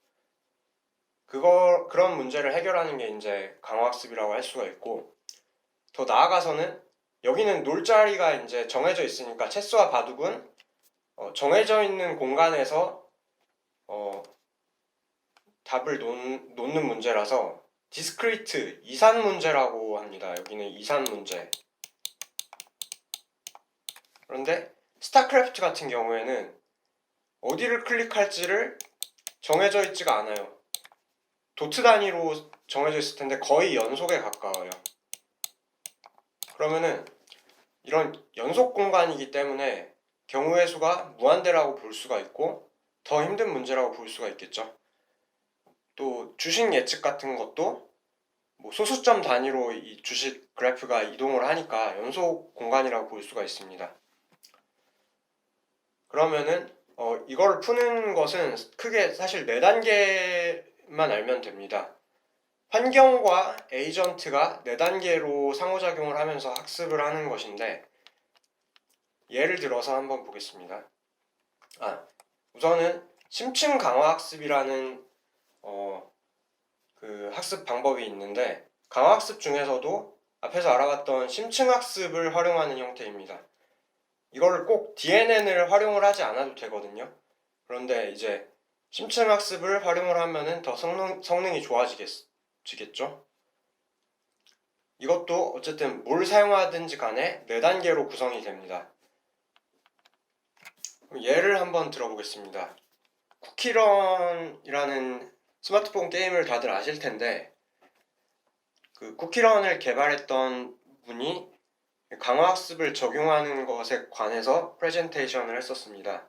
그런 문제를 해결하는 게 이제 강화학습이라고 할 수가 있고, 더 나아가서는 여기는 놀 자리가 이제 정해져 있으니까 체스와 바둑은 정해져 있는 공간에서 답을 놓는 문제라서 디스크리트, 이산 문제라고 합니다. 여기는 이산 문제. 그런데 스타크래프트 같은 경우에는 어디를 클릭할지를 정해져 있지가 않아요. 도트 단위로 정해져 있을 텐데 거의 연속에 가까워요. 그러면은 이런 연속 공간이기 때문에 경우의 수가 무한대라고 볼 수가 있고 더 힘든 문제라고 볼 수가 있겠죠. 또 주식 예측 같은 것도 뭐 소수점 단위로 이 주식 그래프가 이동을 하니까 연속 공간이라고 볼 수가 있습니다. 그러면은 이걸 푸는 것은 크게 사실 4단계만 알면 됩니다. 환경과 에이전트가 4단계로 상호작용을 하면서 학습을 하는 것인데 예를 들어서 한번 보겠습니다. 우선은 심층 강화 학습이라는 그 학습 방법이 있는데 강화 학습 중에서도 앞에서 알아봤던 심층 학습을 활용하는 형태입니다. 이거를 꼭 DNN을 활용을 하지 않아도 되거든요. 그런데 이제 심층 학습을 활용을 하면은 더 성능이 좋아지겠죠. 이것도 어쨌든 뭘 사용하든지 간에 4단계로 구성이 됩니다. 예를 한번 들어보겠습니다. 쿠키런이라는 스마트폰 게임을 다들 아실 텐데 그 쿠키런을 개발했던 분이 강화학습을 적용하는 것에 관해서 프레젠테이션을 했었습니다.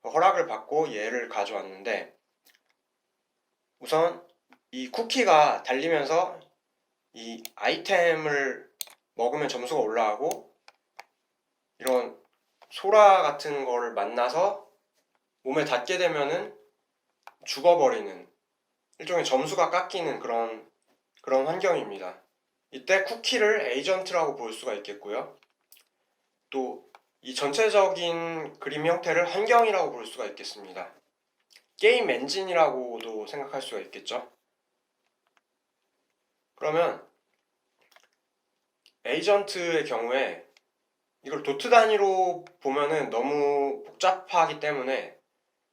허락을 받고 예를 가져왔는데 우선 이 쿠키가 달리면서 이 아이템을 먹으면 점수가 올라가고 이런 소라 같은 거를 만나서 몸에 닿게 되면은 죽어버리는 일종의 점수가 깎이는 그런 환경입니다. 이때 쿠키를 에이전트라고 볼 수가 있겠고요. 또 이 전체적인 그림 형태를 환경이라고 볼 수가 있겠습니다. 게임 엔진이라고도 생각할 수가 있겠죠. 그러면 에이전트의 경우에 이걸 도트 단위로 보면은 너무 복잡하기 때문에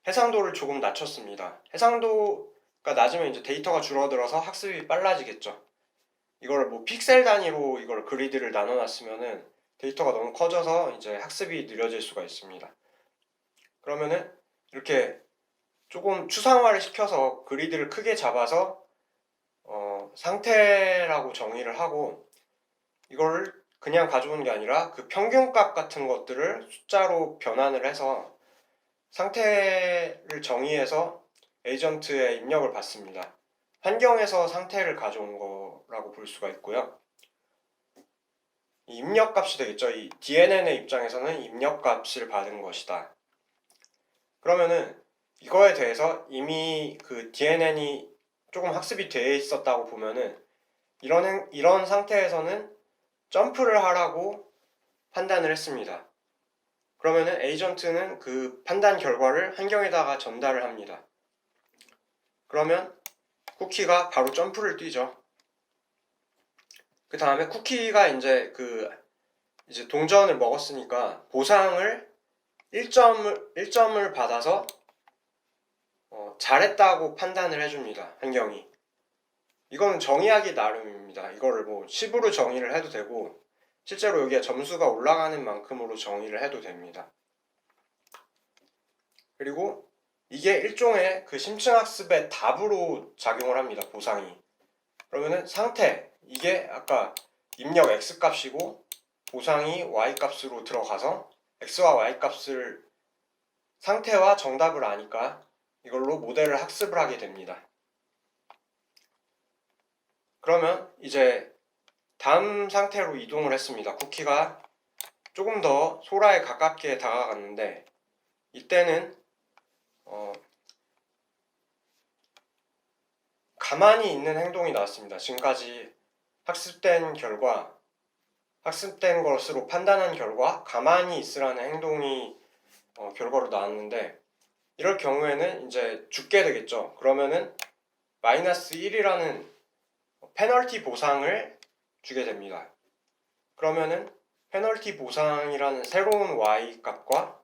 해상도를 조금 낮췄습니다. 해상도가 낮으면 이제 데이터가 줄어들어서 학습이 빨라지겠죠. 이걸 뭐 픽셀 단위로 이걸 그리드를 나눠놨으면은 데이터가 너무 커져서 이제 학습이 느려질 수가 있습니다. 그러면은 이렇게 조금 추상화를 시켜서 그리드를 크게 잡아서 상태라고 정의를 하고 이걸 그냥 가져오는 게 아니라 그 평균값 같은 것들을 숫자로 변환을 해서 상태를 정의해서 에이전트에 입력을 받습니다. 환경에서 상태를 가져온 거라고 볼 수가 있고요. 이 입력값이 되겠죠. 이 DNN의 입장에서는 입력값을 받은 것이다. 그러면은 이거에 대해서 이미 그 DNN이 조금 학습이 되어 있었다고 보면은 이런 상태에서는 점프를 하라고 판단을 했습니다. 그러면은 에이전트는 그 판단 결과를 환경에다가 전달을 합니다. 그러면 쿠키가 바로 점프를 뛰죠. 그 다음에 쿠키가 이제 동전을 먹었으니까 보상을 1점을 받아서 잘했다고 판단을 해줍니다. 환경이. 이거는 정의하기 나름입니다. 이거를 뭐 10으로 정의를 해도 되고 실제로 여기에 점수가 올라가는 만큼으로 정의를 해도 됩니다. 그리고 이게 일종의 그 심층학습의 답으로 작용을 합니다. 보상이. 그러면은 상태, 이게 아까 입력 x 값이고 보상이 y 값으로 들어가서 x와 y 값을 상태와 정답을 아니까 이걸로 모델을 학습을 하게 됩니다. 그러면 이제 다음 상태로 이동을 했습니다. 쿠키가 조금 더 소라에 가깝게 다가갔는데 이때는 가만히 있는 행동이 나왔습니다. 지금까지 학습된 것으로 판단한 결과 가만히 있으라는 행동이 결과로 나왔는데 이럴 경우에는 이제 죽게 되겠죠. 그러면은 마이너스 1이라는 페널티 보상을 주게 됩니다. 그러면은 페널티 보상이라는 새로운 y 값과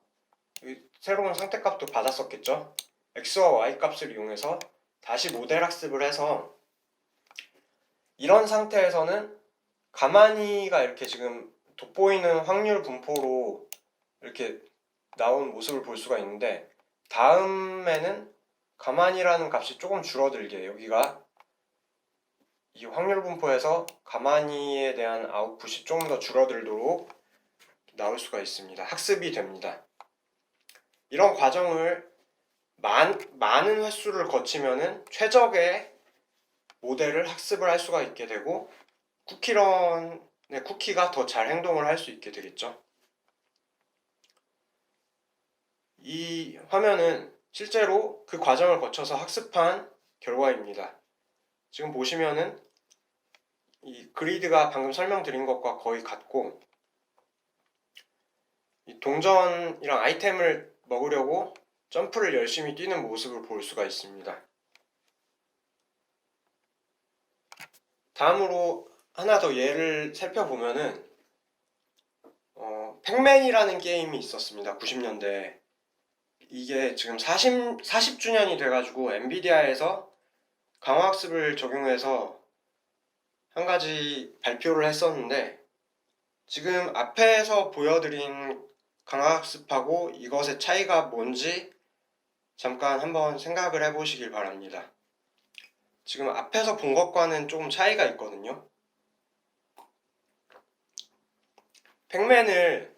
새로운 상태 값도 받았었겠죠. x와 y 값을 이용해서 다시 모델 학습을 해서 이런 상태에서는 가만히가 이렇게 지금 돋보이는 확률 분포로 이렇게 나온 모습을 볼 수가 있는데 다음에는 가만히라는 값이 조금 줄어들게 여기가 이 확률 분포에서 가만히에 대한 아웃풋이 조금 더 줄어들도록 나올 수가 있습니다. 학습이 됩니다. 이런 과정을 많은 횟수를 거치면은 최적의 모델을 학습을 할 수가 있게 되고 쿠키가 더 잘 행동을 할 수 있게 되겠죠. 이 화면은 실제로 그 과정을 거쳐서 학습한 결과입니다. 지금 보시면은 이 그리드가 방금 설명드린 것과 거의 같고 이 동전이랑 아이템을 먹으려고 점프를 열심히 뛰는 모습을 볼 수가 있습니다. 다음으로 하나 더 예를 살펴보면은 팩맨이라는 게임이 있었습니다. 90년대에. 이게 지금 40주년이 돼가지고 엔비디아에서 강화학습을 적용해서 한 가지 발표를 했었는데 지금 앞에서 보여드린 강화학습하고 이것의 차이가 뭔지 잠깐 한번 생각을 해보시길 바랍니다. 지금 앞에서 본 것과는 조금 차이가 있거든요. 팩맨을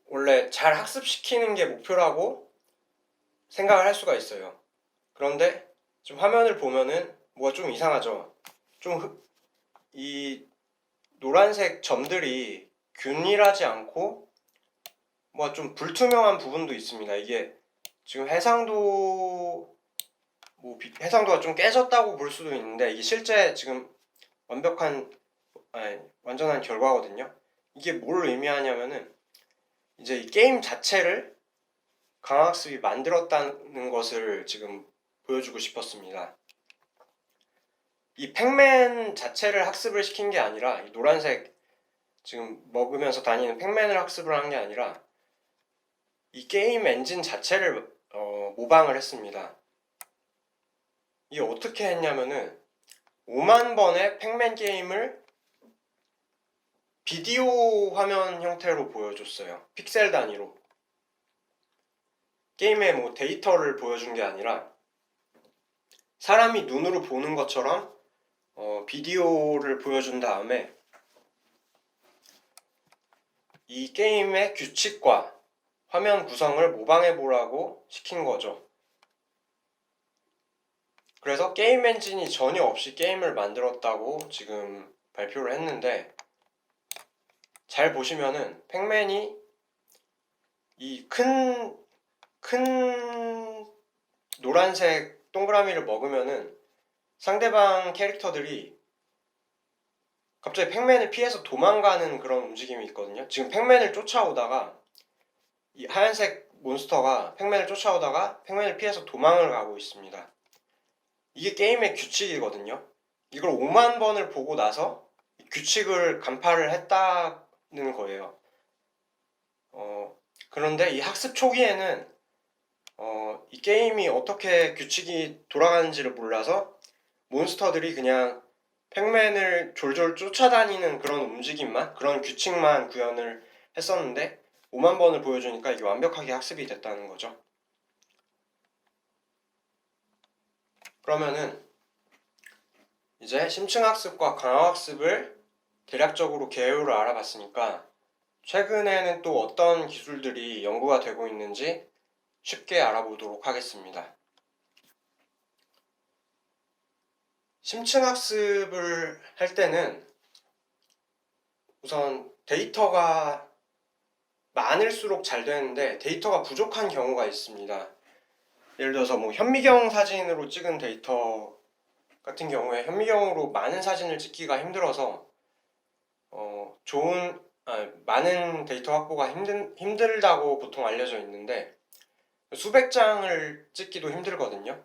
원래 잘 학습시키는 게 목표라고 생각을 할 수가 있어요. 그런데 좀 화면을 보면은 뭐가 좀 이상하죠. 이 노란색 점들이 균일하지 않고 뭐 좀 불투명한 부분도 있습니다. 이게 지금 해상도가 좀 깨졌다고 볼 수도 있는데 이게 실제 지금 완전한 결과거든요. 이게 뭘 의미하냐면은 이제 이 게임 자체를 강학습이 만들었다는 것을 지금 보여주고 싶었습니다. 이 팩맨 자체를 학습을 시킨 게 아니라 이 노란색 지금 먹으면서 다니는 팩맨을 학습을 한 게 아니라 이 게임 엔진 자체를 모방을 했습니다. 이게 어떻게 했냐면은 5만 번의 팩맨 게임을 비디오 화면 형태로 보여줬어요. 픽셀 단위로. 게임의 뭐 데이터를 보여준 게 아니라 사람이 눈으로 보는 것처럼 비디오를 보여준 다음에 이 게임의 규칙과 화면 구성을 모방해 보라고 시킨 거죠. 그래서 게임 엔진이 전혀 없이 게임을 만들었다고 지금 발표를 했는데 잘 보시면은 팩맨이 이 큰 노란색 동그라미를 먹으면은 상대방 캐릭터들이 갑자기 팩맨을 피해서 도망가는 그런 움직임이 있거든요. 지금 팩맨을 쫓아오다가 이 하얀색 몬스터가 팩맨을 쫓아오다가 팩맨을 피해서 도망을 가고 있습니다. 이게 게임의 규칙이거든요. 이걸 5만 번을 보고 나서 규칙을 간파를 했다는 거예요. 그런데 이 학습 초기에는 이 게임이 어떻게 규칙이 돌아가는지를 몰라서 몬스터들이 그냥 팩맨을 졸졸 쫓아다니는 그런 움직임만, 그런 규칙만 구현을 했었는데 5만 번을 보여주니까 이게 완벽하게 학습이 됐다는 거죠. 그러면은 이제 심층학습과 강화학습을 대략적으로 개요를 알아봤으니까 최근에는 또 어떤 기술들이 연구가 되고 있는지 쉽게 알아보도록 하겠습니다. 심층학습을 할 때는 우선 데이터가 많을수록 잘 되는데 데이터가 부족한 경우가 있습니다. 예를 들어서 뭐 현미경 사진으로 찍은 데이터 같은 경우에 현미경으로 많은 사진을 찍기가 힘들어서 많은 데이터 확보가 힘들다고 보통 알려져 있는데 수백 장을 찍기도 힘들거든요.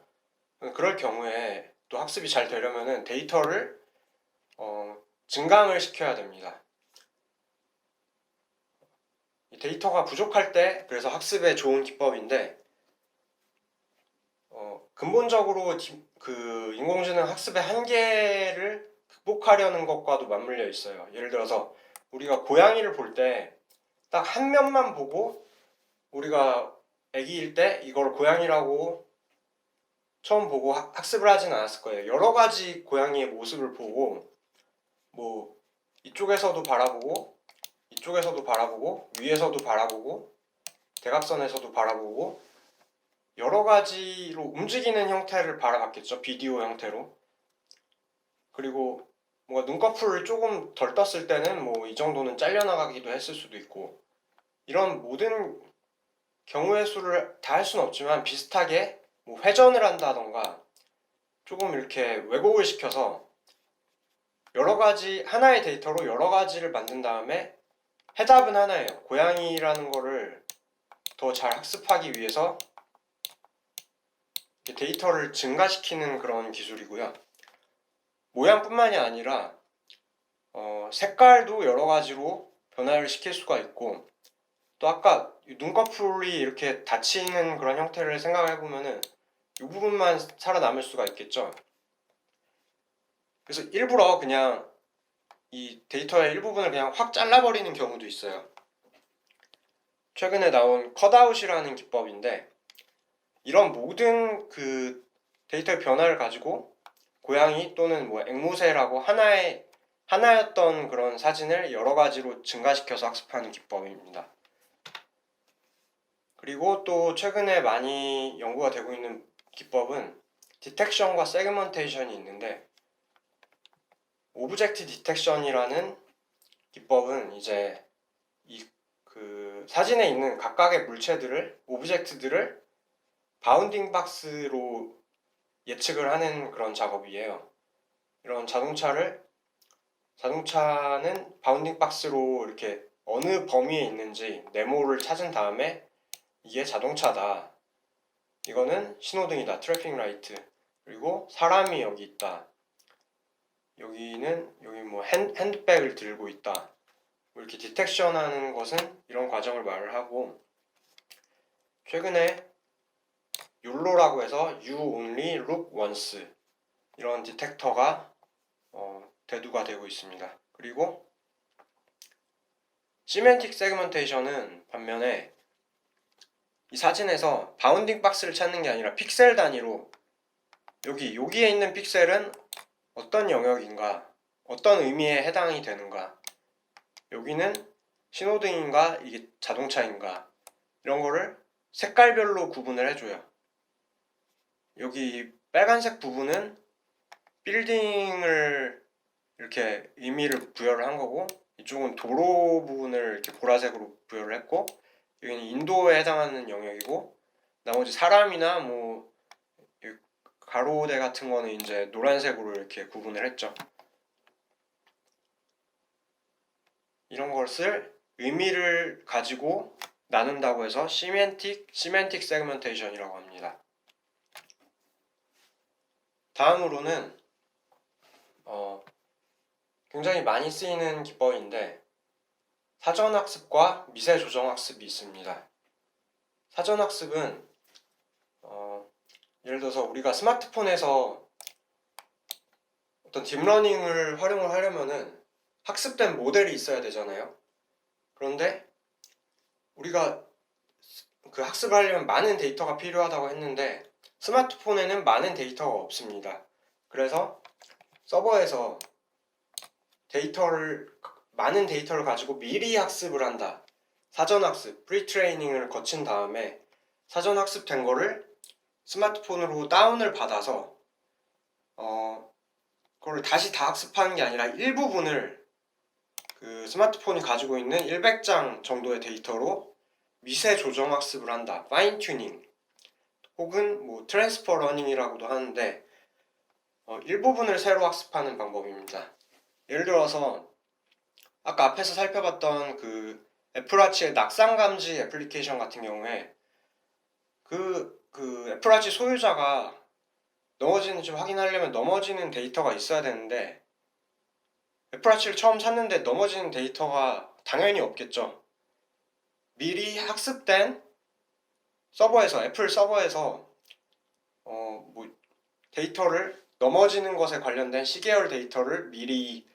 그럴 경우에 또 학습이 잘 되려면 데이터를 증강을 시켜야 됩니다. 데이터가 부족할 때 그래서 학습에 좋은 기법인데 근본적으로 그 인공지능 학습의 한계를 극복하려는 것과도 맞물려 있어요. 예를 들어서 우리가 고양이를 볼 때 딱 한 면만 보고 우리가 아기일 때 이걸 고양이라고 처음 보고 학습을 하진 않았을 거예요. 여러 가지 고양이의 모습을 보고 뭐 이쪽에서도 바라보고 이쪽에서도 바라보고 위에서도 바라보고 대각선에서도 바라보고 여러 가지로 움직이는 형태를 바라봤겠죠. 비디오 형태로. 그리고 뭔가 눈꺼풀을 조금 덜 떴을 때는 뭐 이 정도는 잘려나가기도 했을 수도 있고 이런 모든 경우의 수를 다 할 수는 없지만 비슷하게 뭐 회전을 한다던가 조금 이렇게 왜곡을 시켜서 여러 가지 하나의 데이터로 여러 가지를 만든 다음에 해답은 하나예요. 고양이라는 거를 더 잘 학습하기 위해서 데이터를 증가시키는 그런 기술이고요. 모양뿐만이 아니라 색깔도 여러 가지로 변화를 시킬 수가 있고 또 아까 눈꺼풀이 이렇게 닫히는 그런 형태를 생각해 보면은 이 부분만 살아남을 수가 있겠죠. 그래서 일부러 그냥 이 데이터의 일부분을 그냥 확 잘라버리는 경우도 있어요. 최근에 나온 컷아웃이라는 기법인데 이런 모든 그 데이터의 변화를 가지고 고양이 또는 뭐 앵무새라고 하나였던 그런 사진을 여러 가지로 증가시켜서 학습하는 기법입니다. 그리고 또 최근에 많이 연구가 되고 있는 기법은 디텍션과 세그먼테이션이 있는데 오브젝트 디텍션이라는 기법은 이제 그 사진에 있는 각각의 물체들을 오브젝트들을 바운딩 박스로 예측을 하는 그런 작업이에요. 이런 자동차는 바운딩 박스로 이렇게 어느 범위에 있는지 네모를 찾은 다음에 이게 자동차다. 이거는 신호등이다. 트래픽 라이트. 그리고 사람이 여기 있다. 여기 뭐 핸드백을 들고 있다. 뭐 이렇게 디텍션 하는 것은 이런 과정을 말을 하고 최근에 욜로라고 해서 You Only Look Once 이런 디텍터가 대두가 되고 있습니다. 그리고 시멘틱 세그먼테이션은 반면에 이 사진에서 바운딩 박스를 찾는 게 아니라 픽셀 단위로 여기에 있는 픽셀은 어떤 영역인가, 어떤 의미에 해당이 되는가, 여기는 신호등인가, 이게 자동차인가, 이런 거를 색깔별로 구분을 해줘요. 여기 빨간색 부분은 빌딩을 이렇게 의미를 부여를 한 거고, 이쪽은 도로 부분을 이렇게 보라색으로 부여를 했고, 여기는 인도에 해당하는 영역이고, 나머지 사람이나 뭐 가로대 같은 거는 이제 노란색으로 이렇게 구분을 했죠. 이런 것을 의미를 가지고 나눈다고 해서 시멘틱 세그멘테이션이라고 합니다. 다음으로는 굉장히 많이 쓰이는 기법인데 사전학습과 미세조정학습이 있습니다. 사전학습은 예를 들어서 우리가 스마트폰에서 어떤 딥러닝을 활용을 하려면은 학습된 모델이 있어야 되잖아요. 그런데 우리가 그 학습을 하려면 많은 데이터가 필요하다고 했는데 스마트폰에는 많은 데이터가 없습니다. 그래서 서버에서 많은 데이터를 가지고 미리 학습을 한다. 사전학습, 프리트레이닝을 거친 다음에 사전학습된 거를 스마트폰으로 다운을 받아서 그걸 다시 다 학습하는 게 아니라 일부분을 그 스마트폰이 가지고 있는 100장 정도의 데이터로 미세 조정 학습을 한다. 파인 튜닝 혹은 뭐 트랜스퍼 러닝이라고도 하는데 일부분을 새로 학습하는 방법입니다. 예를 들어서 아까 앞에서 살펴봤던 그 애플워치의 낙상 감지 애플리케이션 같은 경우에 그 애플워치 소유자가 넘어지는지 확인하려면 넘어지는 데이터가 있어야 되는데 애플워치를 처음 샀는데 넘어지는 데이터가 당연히 없겠죠. 미리 학습된 서버에서 애플 서버에서 뭐 데이터를 넘어지는 것에 관련된 시계열 데이터를 미리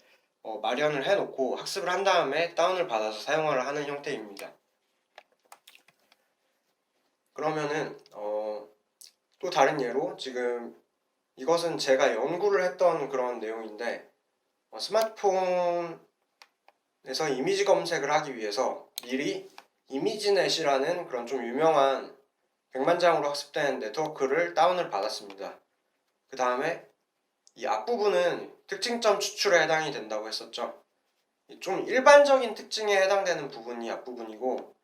마련을 해놓고 학습을 한 다음에 다운을 받아서 사용을 하는 형태입니다. 그러면은 또 다른 예로 지금 이것은 제가 연구를 했던 그런 내용인데 스마트폰에서 이미지 검색을 하기 위해서 미리 이미지넷이라는 그런 좀 유명한 100만 장으로 학습된 네트워크를 다운을 받았습니다. 그 다음에 이 앞부분은 특징점 추출에 해당이 된다고 했었죠. 좀 일반적인 특징에 해당되는 부분이 앞부분이고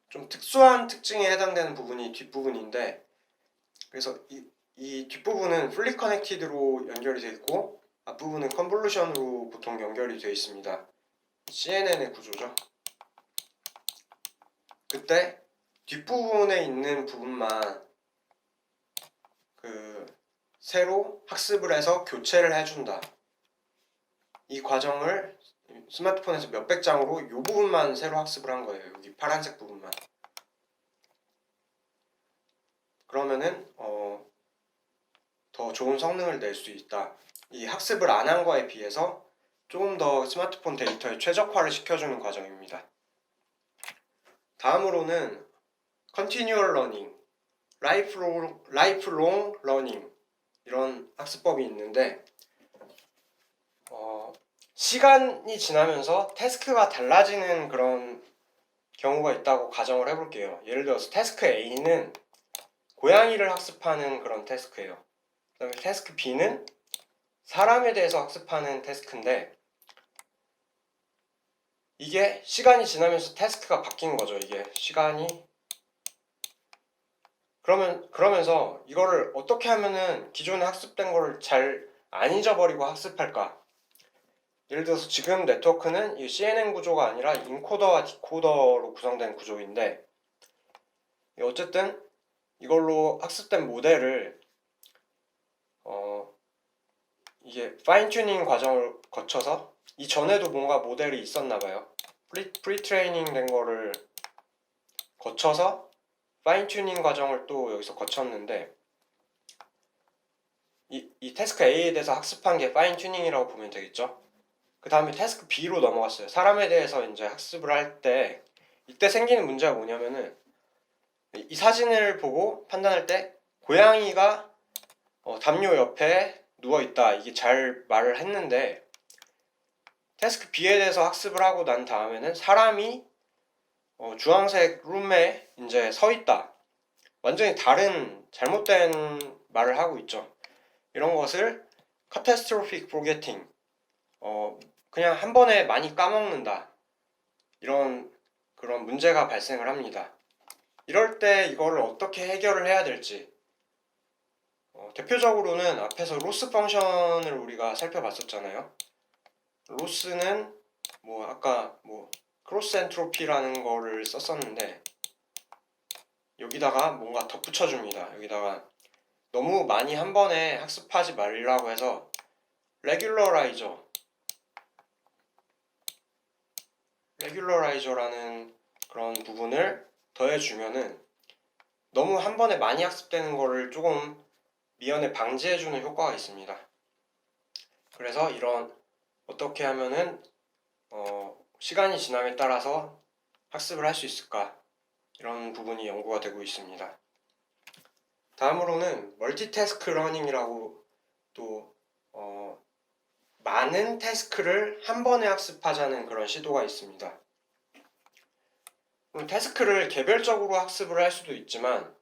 좀 특수한 특징에 해당되는 부분이 뒷부분인데 그래서 이 뒷부분은 풀리 커넥티드로 연결이 되어 있고 앞부분은 컨볼루션으로 보통 연결이 되어 있습니다. CNN의 구조죠. 그때 뒷부분에 있는 부분만 새로 학습을 해서 교체를 해준다. 이 과정을 스마트폰에서 몇백 장으로 이 부분만 새로 학습을 한 거예요. 여기 파란색 부분만. 그러면은 더 좋은 성능을 낼 수 있다. 이 학습을 안 한 거에 비해서 조금 더 스마트폰 데이터에 최적화를 시켜주는 과정입니다. 다음으로는 Continual Learning, Lifelong Learning 이런 학습법이 있는데 시간이 지나면서 태스크가 달라지는 그런 경우가 있다고 가정을 해볼게요. 예를 들어서 태스크 A는 고양이를 학습하는 그런 태스크예요. 그 다음에 태스크 B는 사람에 대해서 학습하는 태스크인데 이게 시간이 지나면서 태스크가 바뀐 거죠. 이게 시간이 그러면서 이거를 어떻게 하면은 기존에 학습된 거를 잘 안 잊어버리고 학습할까? 예를 들어서 지금 네트워크는 이 CNN 구조가 아니라 인코더와 디코더로 구성된 구조인데 어쨌든 이걸로 학습된 모델을 이게 파인 튜닝 과정을 거쳐서 이전에도 뭔가 모델이 있었나 봐요. 프리트레이닝 된 거를 거쳐서 파인 튜닝 과정을 또 여기서 거쳤는데 이 태스크 A에 대해서 학습한 게 파인 튜닝이라고 보면 되겠죠. 그 다음에 태스크 B로 넘어갔어요. 사람에 대해서 이제 학습을 할 때 이때 생기는 문제가 뭐냐면은 이 사진을 보고 판단할 때 고양이가 담요 옆에 누워있다 이게 잘 말을 했는데 태스크 B에 대해서 학습을 하고 난 다음에는 사람이 주황색 룸에 이제 서 있다 완전히 다른 잘못된 말을 하고 있죠. 이런 것을 catastrophic forgetting 그냥 한 번에 많이 까먹는다 이런 그런 문제가 발생을 합니다. 이럴 때 이거를 어떻게 해결을 해야 될지 대표적으로는 앞에서 로스 펑션을 우리가 살펴봤었잖아요. 로스는 뭐 아까 뭐 크로스 엔트로피라는 거를 썼었는데 여기다가 뭔가 덧붙여 줍니다. 여기다가 너무 많이 한 번에 학습하지 말라고 해서 레귤러라이저라는 그런 부분을 더해주면은 너무 한 번에 많이 학습되는 거를 조금 미연에 방지해주는 효과가 있습니다. 그래서 이런 어떻게 하면은 시간이 지남에 따라서 학습을 할 수 있을까, 이런 부분이 연구가 되고 있습니다. 다음으로는 멀티태스크 러닝이라고 또 많은 태스크를 한 번에 학습하자는 그런 시도가 있습니다. 태스크를 개별적으로 학습을 할 수도 있지만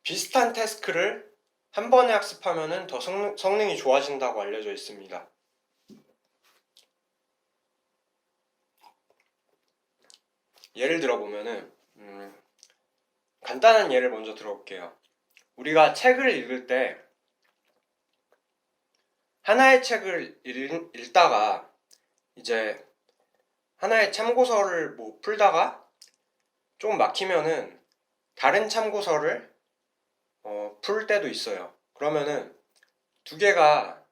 비슷한 태스크를 한 번에 학습하면 더 성능이 좋아진다고 알려져 있습니다. 예를 들어보면은 간단한 예를 먼저 들어볼게요. 우리가 책을 읽을 때 하나의 책을 읽다가 이제 하나의 참고서를 뭐 풀다가 조금 막히면은 다른 참고서를 풀 때도 있어요. 그러면은 두 개가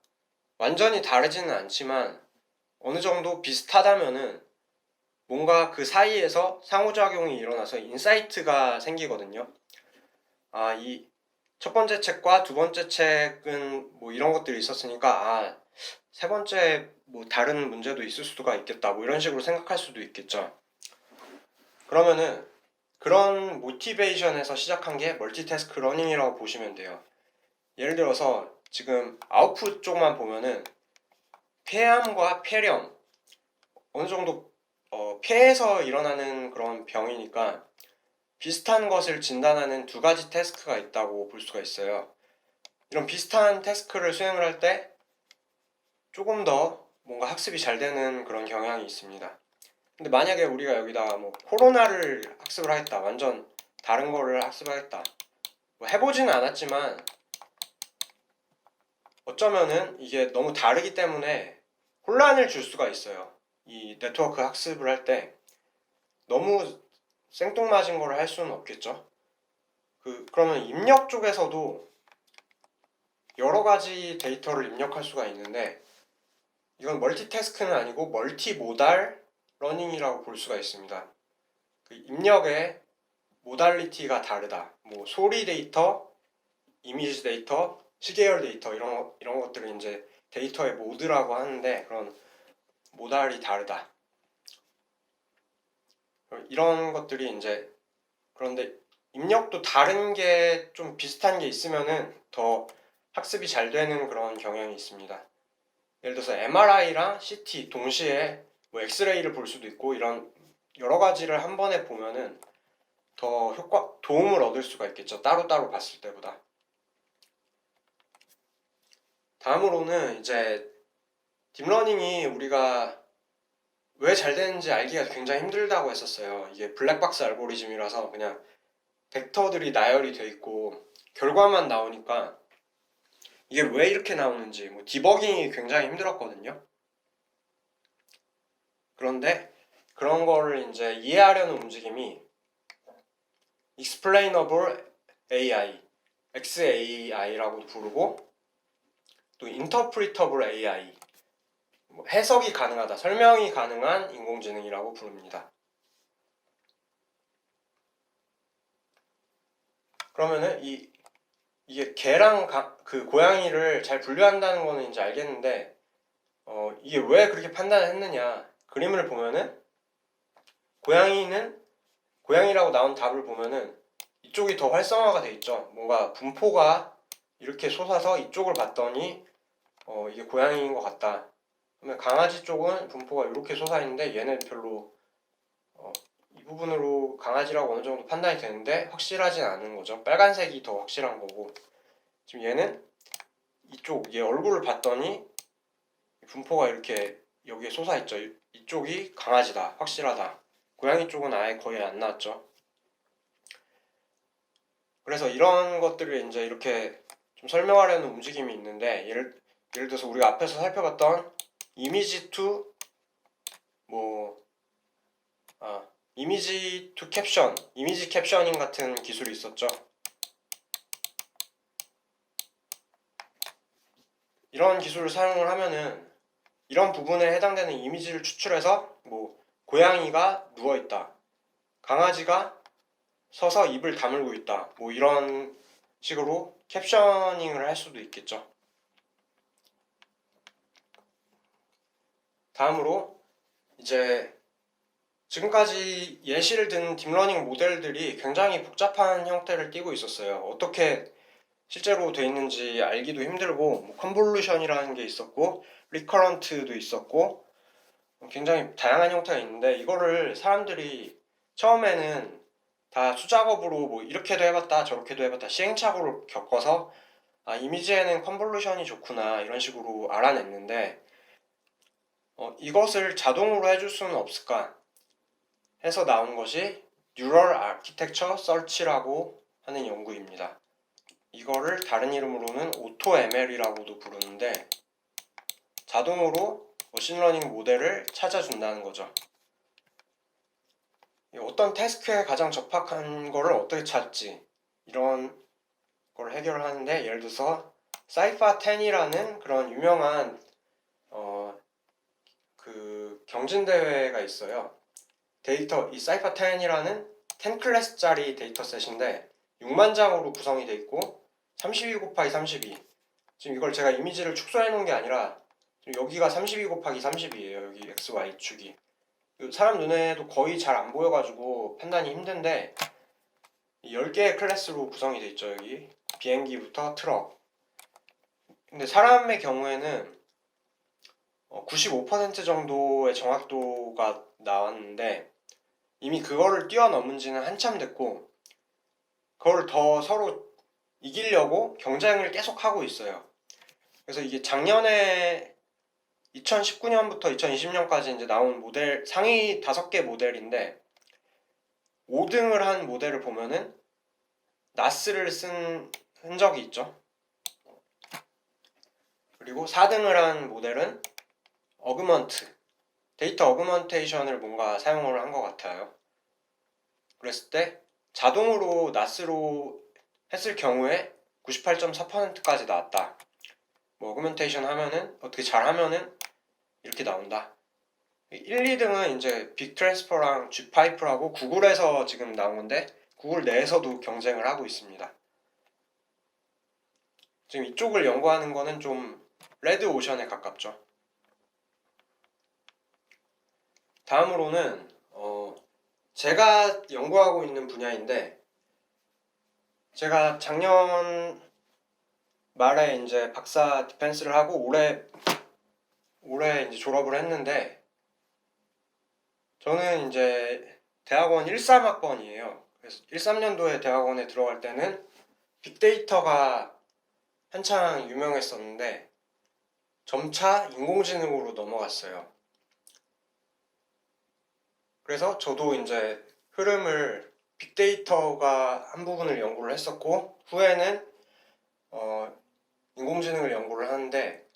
완전히 다르지는 않지만 어느 정도 비슷하다면은 뭔가 그 사이에서 상호작용이 일어나서 인사이트가 생기거든요. 아, 이 첫 번째 책과 두 번째 책은 뭐 이런 것들이 있었으니까 세 번째 뭐 다른 문제도 있을 수가 있겠다, 뭐 이런 식으로 생각할 수도 있겠죠. 그러면은 그런 모티베이션에서 시작한 게 멀티태스크 러닝이라고 보시면 돼요. 예를 들어서 지금 아웃풋 쪽만 보면은 폐암과 폐렴, 어느 정도 폐에서 일어나는 그런 병이니까 비슷한 것을 진단하는 두 가지 태스크가 있다고 볼 수가 있어요. 이런 비슷한 태스크를 수행을 할 때 조금 더 뭔가 학습이 잘 되는 그런 경향이 있습니다. 근데 만약에 우리가 여기다가 뭐 코로나를 학습을 하겠다, 완전 다른 거를 학습하겠다, 뭐 해보지는 않았지만 어쩌면은 이게 너무 다르기 때문에 혼란을 줄 수가 있어요. 이 네트워크 학습을 할 때 너무 생뚱맞은 거를 할 수는 없겠죠. 그러면 입력 쪽에서도 여러 가지 데이터를 입력할 수가 있는데 이건 멀티태스크는 아니고 멀티모달 러닝이라고 볼 수가 있습니다. 그 입력의 모달리티가 다르다. 뭐 소리 데이터, 이미지 데이터, 시계열 데이터, 이런 것들을 이제 데이터의 모드라고 하는데 그런 모달이 다르다. 이런 것들이 이제, 그런데 입력도 다른 게 좀 비슷한 게 있으면은 더 학습이 잘 되는 그런 경향이 있습니다. 예를 들어서 MRI랑 CT 동시에 뭐 엑스레이를 볼 수도 있고, 이런 여러 가지를 한 번에 보면은 더 도움을 얻을 수가 있겠죠. 따로따로 봤을 때보다. 다음으로는 이제 딥러닝이 우리가 왜 잘 되는지 알기가 굉장히 힘들다고 했었어요. 이게 블랙박스 알고리즘이라서 그냥 벡터들이 나열이 돼 있고 결과만 나오니까 이게 왜 이렇게 나오는지 뭐 디버깅이 굉장히 힘들었거든요. 그런데 그런 거를 이제 이해하려는 움직임이 Explainable AI, XAI라고도 부르고 또 Interpretable AI, 뭐 해석이 가능하다, 설명이 가능한 인공지능이라고 부릅니다. 그러면은 이게 개랑 그 고양이를 잘 분류한다는 거는 이제 알겠는데 이게 왜 그렇게 판단을 했느냐, 그림을 보면은 고양이라고 나온 답을 보면은 이쪽이 더 활성화가 돼 있죠. 뭔가 분포가 이렇게 솟아서 이쪽을 봤더니 이게 고양이인 것 같다. 그러면 강아지 쪽은 분포가 이렇게 솟아있는데 얘는 별로 이 부분으로 강아지라고 어느 정도 판단이 되는데 확실하진 않은 거죠. 빨간색이 더 확실한 거고, 지금 얘는 얘 얼굴을 봤더니 분포가 이렇게 여기에 솟아있죠. 이쪽이 강아지다, 확실하다. 고양이 쪽은 아예 거의 안 나왔죠. 그래서 이런 것들을 이제 이렇게 좀 설명하려는 움직임이 있는데, 예를 들어서 우리가 앞에서 살펴봤던 이미지 투 뭐 이미지 투 캡션, 이미지 캡셔닝 같은 기술이 있었죠. 이런 기술을 사용을 하면은 이런 부분에 해당되는 이미지를 추출해서 뭐 고양이가 누워있다, 강아지가 서서 입을 다물고 있다, 뭐 이런 식으로 캡셔닝을 할 수도 있겠죠. 다음으로 이제 지금까지 예시를 든 딥러닝 모델들이 굉장히 복잡한 형태를 띠고 있었어요. 어떻게 실제로 돼 있는지 알기도 힘들고, 뭐 컨볼루션이라는 게 있었고 리커런트도 있었고 굉장히 다양한 형태가 있는데, 이거를 사람들이 처음에는 다 수작업으로 뭐 이렇게도 해봤다 저렇게도 해봤다 시행착오를 겪어서 이미지에는 컨볼루션이 좋구나 이런 식으로 알아냈는데, 이것을 자동으로 해줄 수는 없을까 해서 나온 것이 뉴럴 아키텍처 서치라고 하는 연구입니다. 이거를 다른 이름으로는 오토 ML이라고도 부르는데, 자동으로 머신러닝 모델을 찾아준다는 거죠. 어떤 태스크에 가장 적합한 거를 어떻게 찾지, 이런 걸 해결하는데, 예를 들어서 사이파 10이라는 그런 유명한 그 경진대회가 있어요. 이 사이파 10이라는 10 클래스짜리 데이터셋인데 6만 장으로 구성이 돼 있고 32 곱하기 32, 지금 이걸 제가 이미지를 축소해 놓은 게 아니라 여기가 32 곱하기 30이에요. 여기 XY축이 사람 눈에도 거의 잘 안 보여가지고 판단이 힘든데 10개의 클래스로 구성이 돼 있죠. 여기 비행기부터 트럭. 근데 사람의 경우에는 95% 정도의 정확도가 나왔는데, 이미 그거를 뛰어넘은 지는 한참 됐고 그걸 더 서로 이기려고 경쟁을 계속 하고 있어요. 그래서 이게 작년에 2019년부터 2020년까지 이제 나온 모델 상위 5개 모델인데, 5등을 한 모델을 보면은 나스를 쓴 흔적이 있죠. 그리고 4등을 한 모델은 데이터 어그먼테이션을 뭔가 사용을 한 것 같아요. 그랬을 때 자동으로 나스로 했을 경우에 98.4%까지 나왔다. 뭐 어그먼테이션 하면은 어떻게 잘 하면은 이렇게 나온다. 1, 2등은 이제 빅트랜스퍼랑 G파이프라고 구글에서 지금 나온 건데, 구글 내에서도 경쟁을 하고 있습니다. 지금 이쪽을 연구하는 거는 좀 레드 오션에 가깝죠. 다음으로는 제가 연구하고 있는 분야인데, 제가 작년 말에 이제 박사 디펜스를 하고 올해 이제 졸업을 했는데, 저는 이제 대학원 13학번이에요. 그래서 13년도에 대학원에 들어갈 때는 빅데이터가 한창 유명했었는데 점차 인공지능으로 넘어갔어요. 그래서 저도 이제 흐름을 빅데이터가 한 부분을 연구를 했었고, 후에는 인공지능을 연구를 하는데,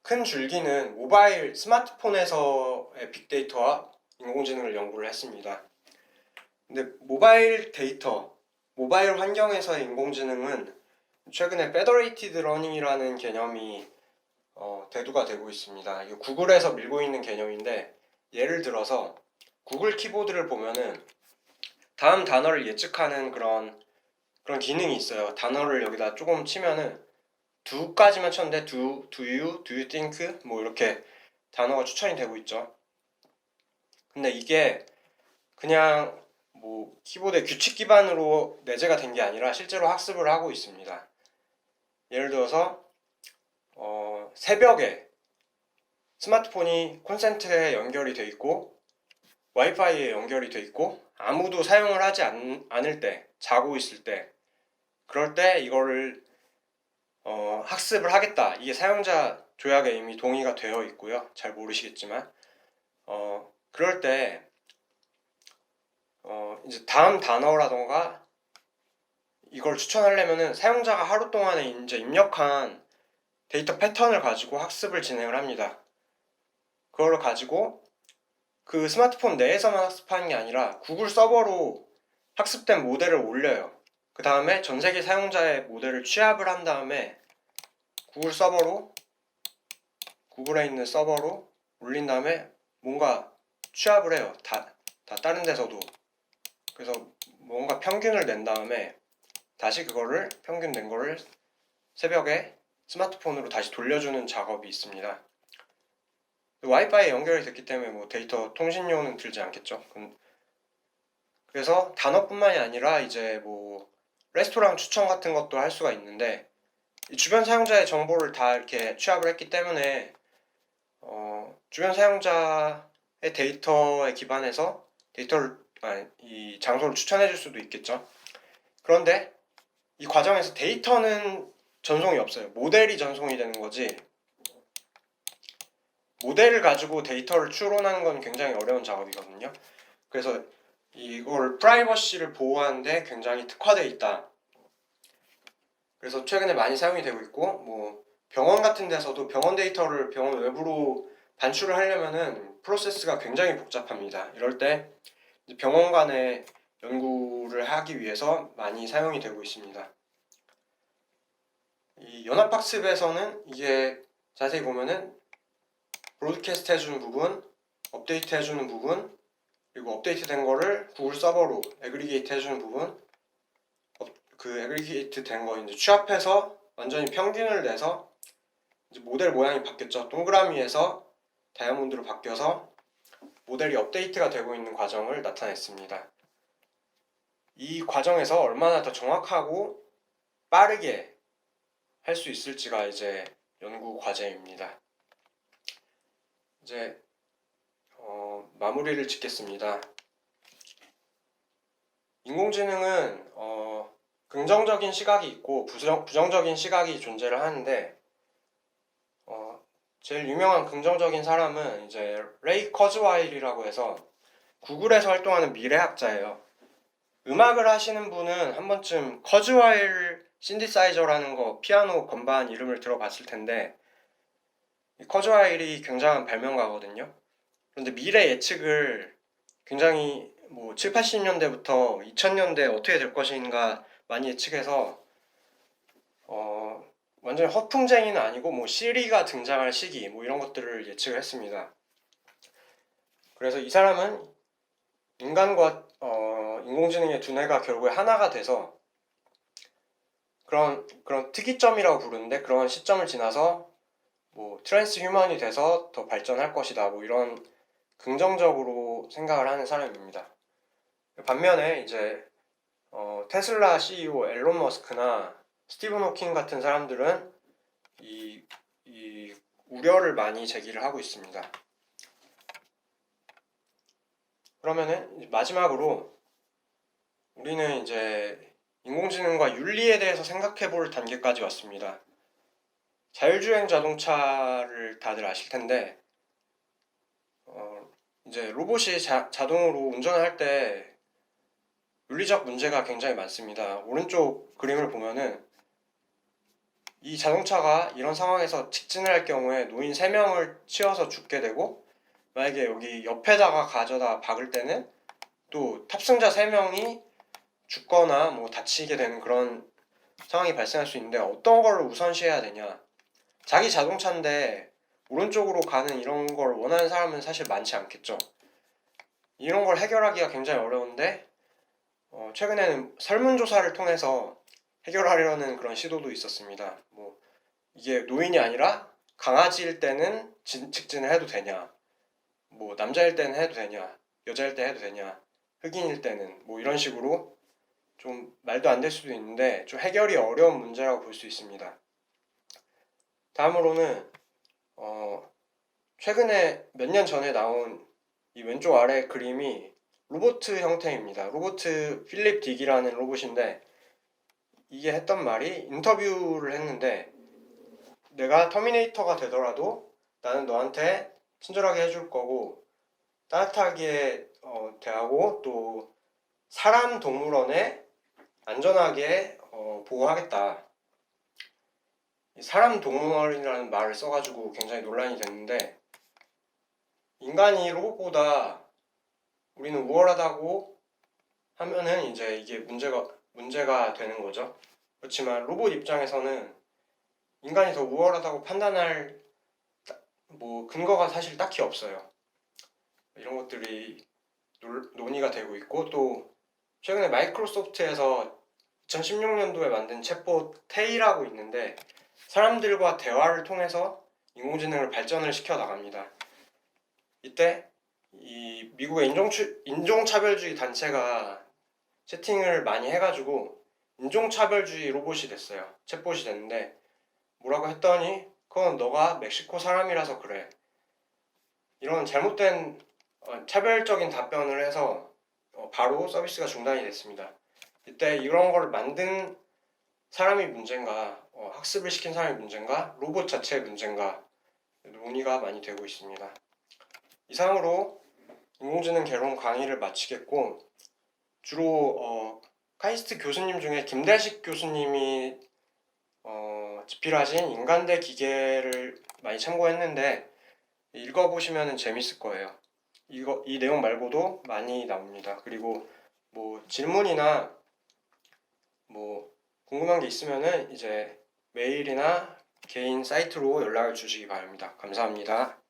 큰 줄기는 모바일 스마트폰에서의 빅데이터와 인공지능을 연구를 했습니다. 근데 모바일 환경에서의 인공지능은 최근에 페더레이티드 러닝이라는 개념이 대두가 되고 있습니다. 이게 구글에서 밀고 있는 개념인데, 예를 들어서 구글 키보드를 보면은 다음 단어를 예측하는 그런 기능이 있어요. 단어를 여기다 조금 치면은 do까지만 쳤는데 do you, do you think 뭐 이렇게 단어가 추천이 되고 있죠. 근데 이게 그냥 뭐 키보드의 규칙 기반으로 내재가 된 게 아니라 실제로 학습을 하고 있습니다. 예를 들어서 새벽에 스마트폰이 콘센트에 연결이 돼 있고 와이파이에 연결이 돼 있고 아무도 사용을 하지 않을 때, 자고 있을 때, 그럴 때 이거를 학습을 하겠다. 이게 사용자 조약에 이미 동의가 되어 있고요. 잘 모르시겠지만 그럴 때 이제 다음 단어라던가 이걸 추천하려면은 사용자가 하루 동안에 이제 입력한 데이터 패턴을 가지고 학습을 진행을 합니다. 그걸 가지고 그 스마트폰 내에서만 학습하는 게 아니라 구글 서버로 학습된 모델을 올려요. 그 다음에 전 세계 사용자의 모델을 취합을 한 다음에 구글에 있는 서버로 올린 다음에 뭔가 취합을 해요. 다 다른 데서도. 그래서 뭔가 평균을 낸 다음에 다시 그거를 평균 낸 거를 새벽에 스마트폰으로 다시 돌려주는 작업이 있습니다. 와이파이에 연결이 됐기 때문에 뭐 데이터 통신료는 들지 않겠죠. 그래서 단어뿐만이 아니라 이제 뭐 레스토랑 추천 같은 것도 할 수가 있는데 주변 사용자의 정보를 다 이렇게 취합을 했기 때문에 주변 사용자의 데이터에 기반해서 이 장소를 추천해 줄 수도 있겠죠. 그런데 이 과정에서 데이터는 전송이 없어요. 모델이 전송이 되는 거지. 모델을 가지고 데이터를 추론하는 건 굉장히 어려운 작업이거든요. 그래서 이걸 프라이버시를 보호하는데 굉장히 특화되어 있다. 그래서 최근에 많이 사용이 되고 있고, 뭐 병원 같은 데서도 병원 데이터를 병원 외부로 반출을 하려면은 프로세스가 굉장히 복잡합니다. 이럴 때 병원 간의 연구를 하기 위해서 많이 사용이 되고 있습니다. 이 연합학습에서는 이게 자세히 보면은 브로드캐스트 해주는 부분, 업데이트 해주는 부분, 그리고 업데이트 된 거를 구글 서버로 애그리게이트 해주는 부분, 그 애그리게이트 된 거 이제 취합해서 완전히 평균을 내서 이제 모델 모양이 바뀌었죠. 동그라미에서 다이아몬드로 바뀌어서 모델이 업데이트가 되고 있는 과정을 나타냈습니다. 이 과정에서 얼마나 더 정확하고 빠르게 할 수 있을지가 이제 연구 과제입니다. 이제 마무리를 짓겠습니다. 인공지능은 긍정적인 시각이 있고 부정적인 시각이 존재를 하는데 제일 유명한 긍정적인 사람은 이제 레이 커즈와일이라고 해서 구글에서 활동하는 미래학자예요. 음악을 하시는 분은 한 번쯤 커즈와일 신디사이저라는 거 피아노 건반 이름을 들어봤을 텐데 이 커즈와일이 굉장한 발명가거든요. 그런데 미래 예측을 굉장히 뭐 7, 80년대부터 2000년대 어떻게 될 것인가 많이 예측해서 완전히 허풍쟁이는 아니고 뭐 시리가 등장할 시기 뭐 이런 것들을 예측을 했습니다. 그래서 이 사람은 인간과 인공지능의 두뇌가 결국에 하나가 돼서 그런 특이점이라고 부르는데 그런 시점을 지나서 뭐 트랜스 휴먼이 돼서 더 발전할 것이다 뭐 이런 긍정적으로 생각을 하는 사람입니다. 반면에 이제 테슬라 CEO 앨런 머스크나 스티븐 호킹 같은 사람들은 이 우려를 많이 제기를 하고 있습니다. 그러면은 마지막으로 우리는 이제 인공지능과 윤리에 대해서 생각해 볼 단계까지 왔습니다. 자율주행 자동차를 다들 아실 텐데 이제 로봇이 자동으로 운전할 때 윤리적 문제가 굉장히 많습니다. 오른쪽 그림을 보면은 이 자동차가 이런 상황에서 직진을 할 경우에 노인 3명을 치여서 죽게 되고 만약에 여기 옆에다가 가져다 박을 때는 또 탑승자 3명이 죽거나 뭐 다치게 되는 그런 상황이 발생할 수 있는데 어떤 걸 우선시해야 되냐. 자기 자동차인데 오른쪽으로 가는 이런 걸 원하는 사람은 사실 많지 않겠죠. 이런 걸 해결하기가 굉장히 어려운데 최근에는 설문조사를 통해서 해결하려는 그런 시도도 있었습니다. 뭐 이게 노인이 아니라 강아지일 때는 직진을 해도 되냐, 뭐 남자일 때는 해도 되냐, 여자일 때 해도 되냐, 흑인일 때는 뭐 이런 식으로 좀 말도 안 될 수도 있는데 좀 해결이 어려운 문제라고 볼 수 있습니다. 다음으로는 최근에 몇 년 전에 나온 이 왼쪽 아래 그림이 로봇 형태입니다. 로봇 필립 딕이라는 로봇인데 이게 했던 말이 인터뷰를 했는데 내가 터미네이터가 되더라도 나는 너한테 친절하게 해줄 거고 따뜻하게 대하고 또 사람 동물원에 안전하게 보호하겠다. 사람 동물원이라는 말을 써가지고 굉장히 논란이 됐는데 인간이 로봇보다 우리는 우월하다고 하면은 이제 이게 문제가 되는 거죠. 그렇지만 로봇 입장에서는 인간이 더 우월하다고 판단할 뭐 근거가 사실 딱히 없어요. 이런 것들이 논의가 되고 있고, 또 최근에 마이크로소프트에서 2016년도에 만든 챗봇 테이라고 있는데 사람들과 대화를 통해서 인공지능을 발전을 시켜 나갑니다. 이때 이 미국의 인종차별주의 단체가 채팅을 많이 해가지고 인종차별주의 로봇이 됐어요. 챗봇이 됐는데 뭐라고 했더니 그건 너가 멕시코 사람이라서 그래. 이런 잘못된 차별적인 답변을 해서 바로 서비스가 중단이 됐습니다. 이때 이런 걸 만든 사람이 문제인가, 학습을 시킨 사람이 문제인가, 로봇 자체의 문제인가 논의가 많이 되고 있습니다. 이상으로 인공지능 개론 강의를 마치겠고, 주로 카이스트 교수님 중에 김대식 교수님이 집필하신 인간 대 기계를 많이 참고했는데 읽어보시면 재밌을 거예요. 이 내용 말고도 많이 나옵니다. 그리고 뭐 질문이나 뭐 궁금한 게 있으면은 이제 메일이나 개인 사이트로 연락을 주시기 바랍니다. 감사합니다.